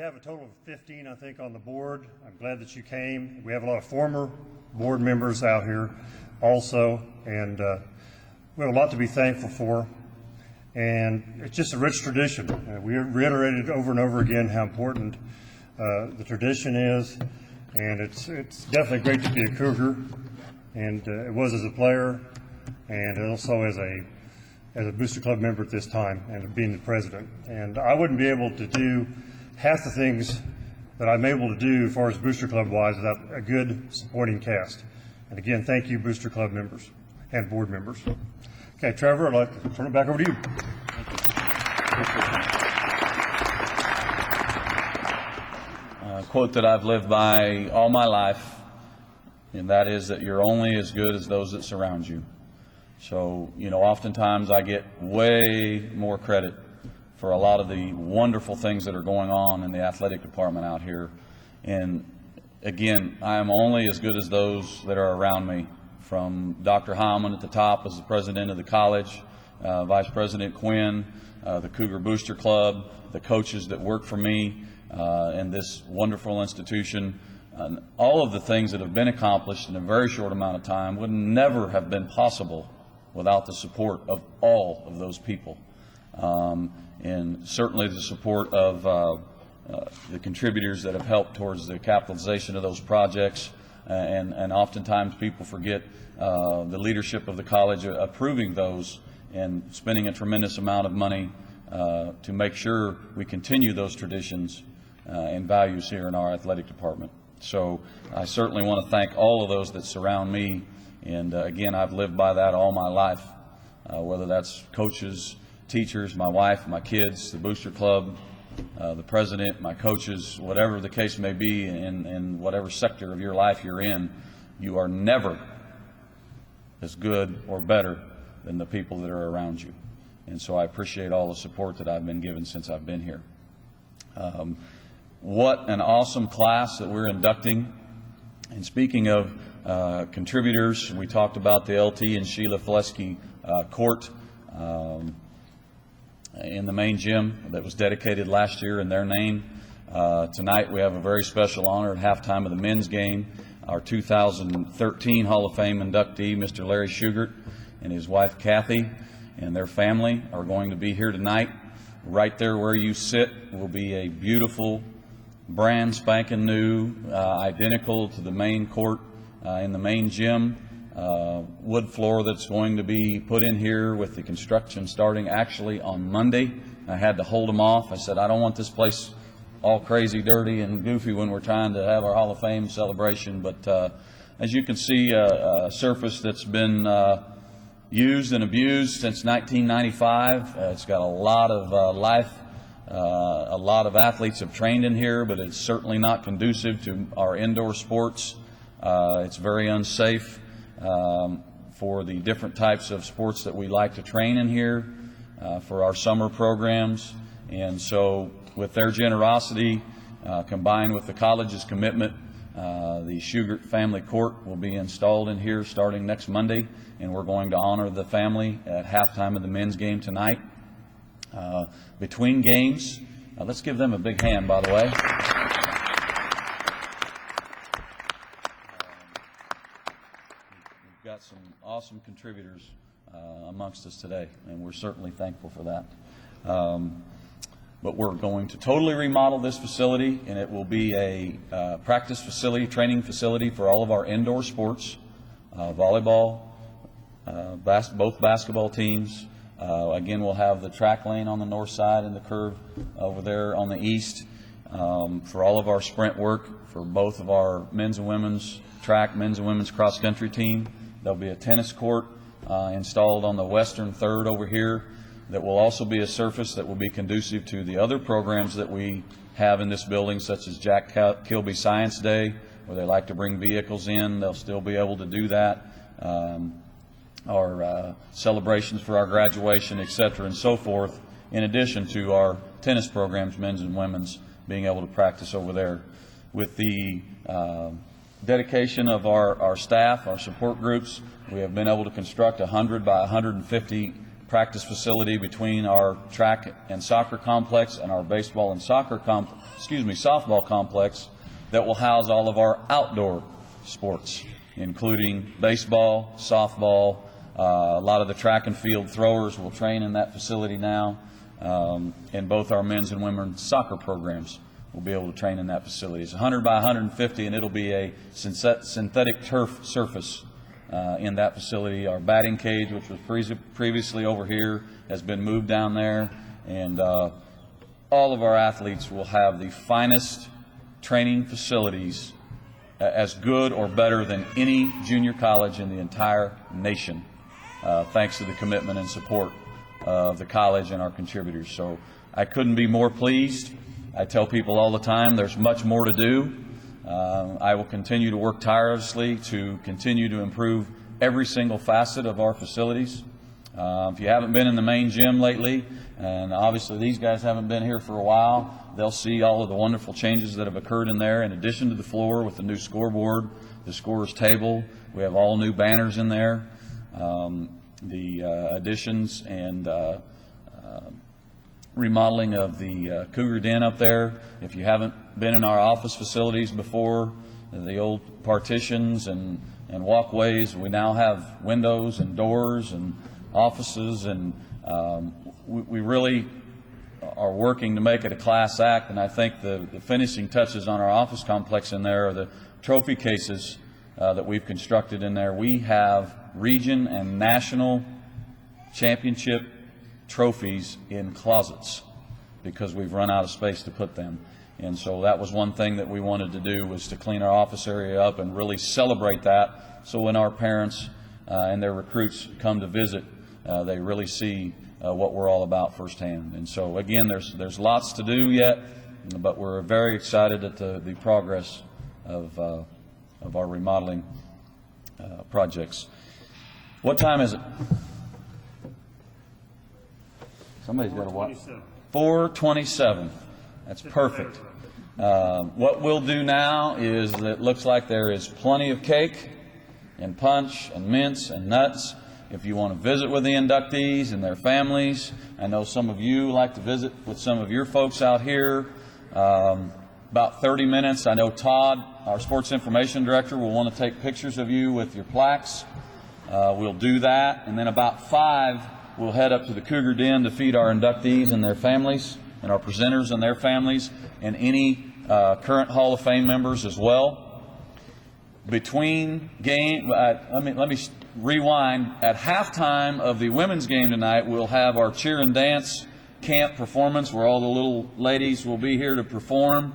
have a total of 15, I think, on the board. I'm glad that you came. We have a lot of former board members out here also, and we have a lot to be thankful for. And it's just a rich tradition. We reiterated over and over again how important the tradition is, and it's definitely great to be a Cougar, and it was as a player, and also as a Booster Club member at this time, and being the president. And I wouldn't be able to do half the things that I'm able to do as far as Booster Club wise without a good supporting cast. And again, thank you, Booster Club members and board members. Okay, Trevor, I'd like to turn it back over to you. A quote that I've lived by all my life, and that is that you're only as good as those that surround you. So, oftentimes I get way more credit for a lot of the wonderful things that are going on in the athletic department out here. And again, I am only as good as those that are around me, from Dr. Heilman at the top as the president of the college, Vice President Quinn, the Cougar Booster Club, the coaches that work for me in this wonderful institution. All of the things that have been accomplished in a very short amount of time would never have been possible without the support of all of those people. And certainly the support of the contributors that have helped towards the capitalization of those projects. And oftentimes people forget the leadership of the college approving those and spending a tremendous amount of money to make sure we continue those traditions and values here in our athletic department. So I certainly want to thank all of those that surround me. And again, I've lived by that all my life, whether that's coaches, teachers, my wife, my kids, the Booster Club, the president, my coaches, whatever the case may be in whatever sector of your life you're in, you are never as good or better than the people that are around you. And so I appreciate all the support that I've been given since I've been here. What an awesome class that we're inducting. And speaking of contributors, we talked about the LT and Sheila Fleske court in the main gym that was dedicated last year in their name. Tonight we have a very special honor at halftime of the men's game. Our 2013 Hall of Fame inductee, Mr. Larry Shugart, and his wife Kathy and their family are going to be here tonight. Right there where you sit will be a beautiful, brand spanking new, identical to the main court in the main gym, wood floor that's going to be put in here with the construction starting actually on Monday. I had to hold them off. I said, I don't want this place all crazy, dirty, and goofy when we're trying to have our Hall of Fame celebration. But as you can see, a surface that's been used and abused since 1995. It's got a lot of life. A lot of athletes have trained in here, but it's certainly not conducive to our indoor sports. It's very unsafe for the different types of sports that we like to train in here for our summer programs. And so with their generosity combined with the college's commitment, the Shugart family court will be installed in here starting next Monday, and we're going to honor the family at halftime of the men's game tonight. Between games, let's give them a big hand, by the way. We've got some awesome contributors amongst us today, and we're certainly thankful for that. But we're going to totally remodel this facility, and it will be a practice facility, training facility for all of our indoor sports, volleyball, both basketball teams. Again, we'll have the track lane on the north side and the curve over there on the east for all of our sprint work for both of our men's and women's track, men's and women's cross-country team. There'll be a tennis court installed on the western third over here that will also be a surface that will be conducive to the other programs that we have in this building, such as Jack Kilby Science Day, where they like to bring vehicles in. They'll still be able to do that. Our celebrations for our graduation, et cetera, and so forth, in addition to our tennis programs, men's and women's, being able to practice over there. With the dedication of our staff, our support groups, we have been able to construct 100 by 150 practice facility between our track and soccer complex and our baseball and softball complex that will house all of our outdoor sports, including baseball, softball. A lot of the track and field throwers will train in that facility now, and both our men's and women's soccer programs will be able to train in that facility. It's 100 by 150, and it'll be a synthetic turf surface in that facility. Our batting cage, which was previously over here, has been moved down there, and all of our athletes will have the finest training facilities, as good or better than any junior college in the entire nation, thanks to the commitment and support of the college and our contributors. So I couldn't be more pleased. I tell people all the time there's much more to do. I will continue to work tirelessly to continue to improve every single facet of our facilities. If you haven't been in the main gym lately, and obviously these guys haven't been here for a while, they'll see all of the wonderful changes that have occurred in there, in addition to the floor with the new scoreboard, the scorer's table. We have all new banners in there, the additions and remodeling of the Cougar Den up there. If you haven't been in our office facilities before, the old partitions and walkways, we now have windows and doors and offices, and we really are working to make it a class act. And I think the finishing touches on our office complex in there are the trophy cases that we've constructed in there. We have region and national championship trophies in closets because we've run out of space to put them. And so that was one thing that we wanted to do, was to clean our office area up and really celebrate that, so when our parents and their recruits come to visit, they really see what we're all about firsthand. And so again, there's lots to do yet, but we're very excited at the progress of our remodeling projects. What time is it? Somebody's got to watch. 4:27. That's perfect. What we'll do now is, it looks like there is plenty of cake and punch and mints and nuts. If you want to visit with the inductees and their families, I know some of you like to visit with some of your folks out here. About 30 minutes. I know Todd, our sports information director, will want to take pictures of you with your plaques. We'll do that. And then about 5, we'll head up to the Cougar Den to feed our inductees and their families, and our presenters and their families, and any current Hall of Fame members as well. Between game, let me rewind. At halftime of the women's game tonight, we'll have our cheer and dance camp performance, where all the little ladies will be here to perform.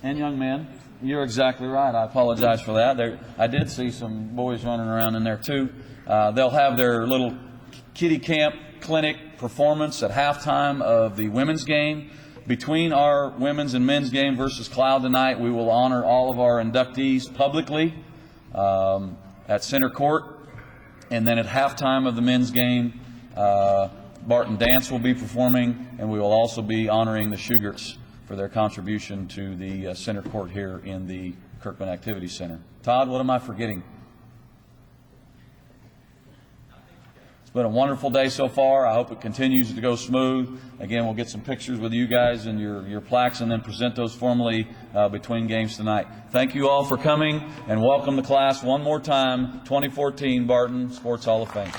And young men, you're exactly right. I apologize for that. I did see some boys running around in there too. They'll have their little kiddie camp clinic performance at halftime of the women's game. Between our women's and men's game versus Cloud tonight, we will honor all of our inductees publicly at center court. And then at halftime of the men's game, Barton Dance will be performing, and we will also be honoring the Shugarts for their contribution to the center court here in the Kirkman Activity Center. Todd, what am I forgetting? It's been a wonderful day so far. I hope it continues to go smooth. Again, we'll get some pictures with you guys and your plaques, and then present those formally between games tonight. Thank you all for coming, and welcome the class one more time, 2014 Barton Sports Hall of Fame.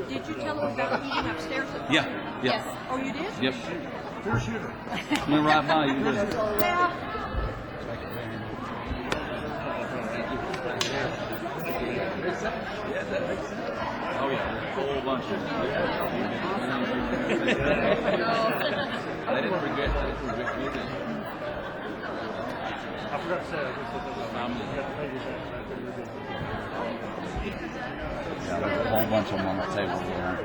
Did you tell them about eating upstairs? Yeah. Yes. Oh, you did? Yep. Went right by you. Did. Oh yeah, a whole bunch of I didn't forget me. I forgot to say Yeah, there's a whole bunch of them on the table here.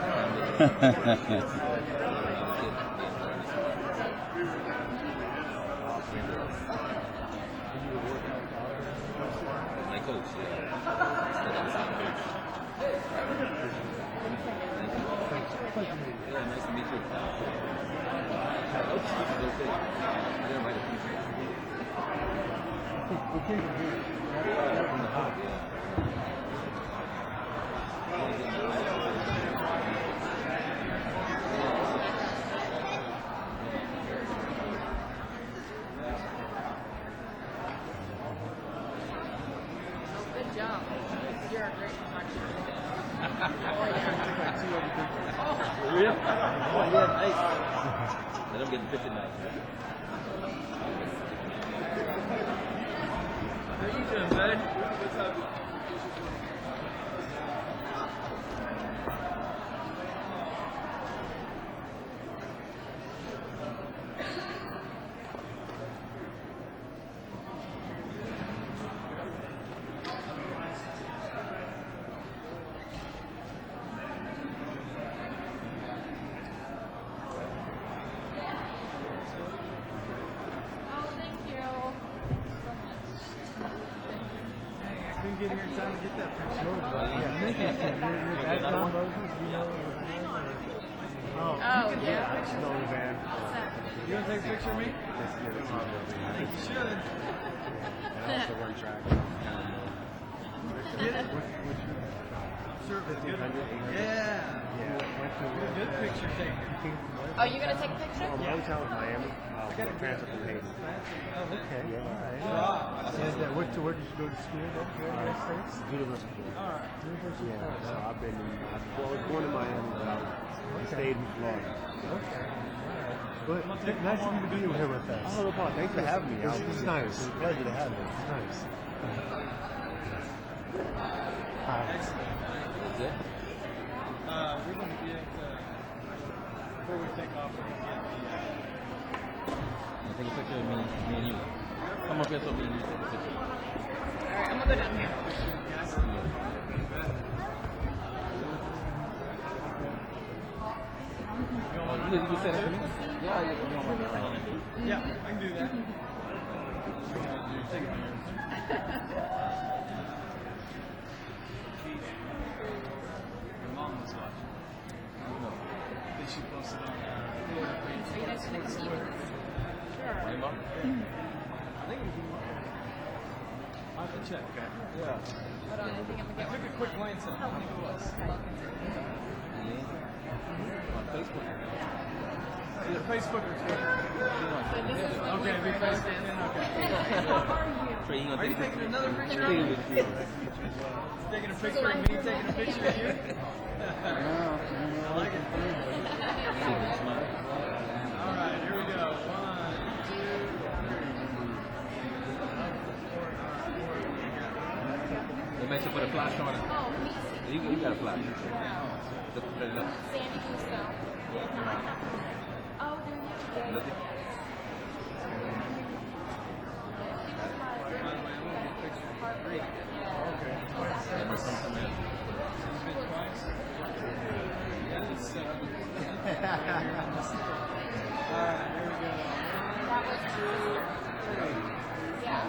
My coach, yeah, nice to meet you. Good job. You're a great photographer. For real? Oh, yeah, nice. Let him get the picture now. How you doing, bud? What's up? Get here in time to get that picture. Oh, yeah. I just know Leevan. You want to take a picture of me? I think you should. I also run track. Get it? Service. Yeah. Good picture taken. Oh, you gonna take a picture? My hometown is Miami. I got a transfer from Haiti. Oh, okay. Yeah. Where did you go to school? United States? University. All right. University. Yeah. So I've been I was born in Miami, but I stayed in Florida. Okay. But nice of you to be here with us. Oh, no problem. Thanks for having me. It's nice. It's a pleasure to have you. It's nice. Hi. That's it? We're going to get, before we take off, we're going to get Take a picture of me and you. Come up here so me and you take a picture. Alright, I'm gonna go down here. You can send it to me? Yeah, Yeah, I can do that. Take it. Your mom was watching. Did she post it on? So you guys can excuse me. My mom? I think I have to check. Yeah. Hold on, I think I'm gonna I get took one. a quick glance at it. I think it was. On Facebook. Either Facebook or Twitter. So this is what Okay, we we Facebook then. Okay. How are you? Trading on Are you Facebook. taking another picture of me? Taking a picture of me, taking a picture of you? I like it. All right, here we go. 1, 2. They mentioned put a flash on it. Oh, me. You got a flash. Look it up. Sandy Gusto. Oh, there you go. Look it. And there's something else. All right, here we go. That was 2, 3. Yeah.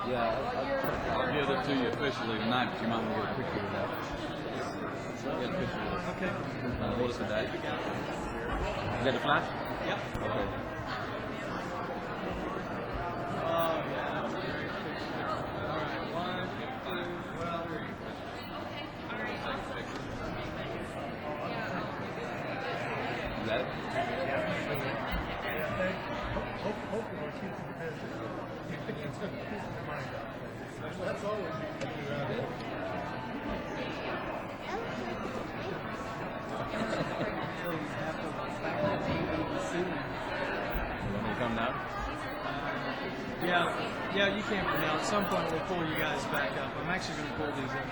Yeah. I'll give it to you officially tonight, but you might want to get a picture of that. Get a picture of it. Okay. Hold it for that. You got the flash? Yep. Okay. Oh, yeah. Great picture. All right, 1, 2, 3. You got it? That's always You want me to come now? Yeah, you can for now. At some point, we'll pull you guys back up. I'm actually going to pull these up.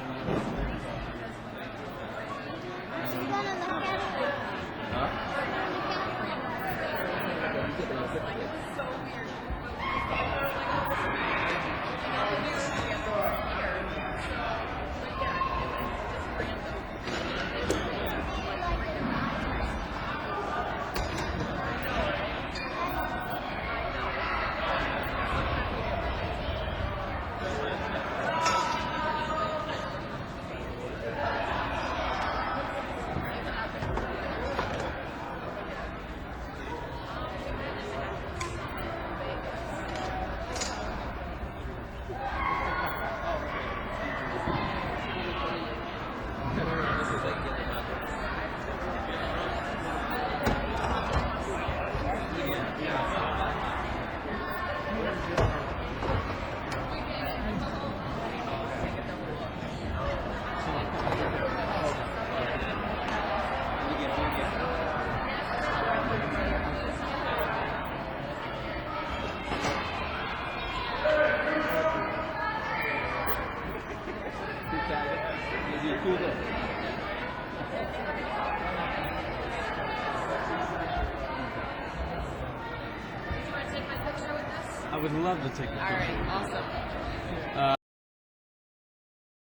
Huh? I would love to take a picture. All right, awesome.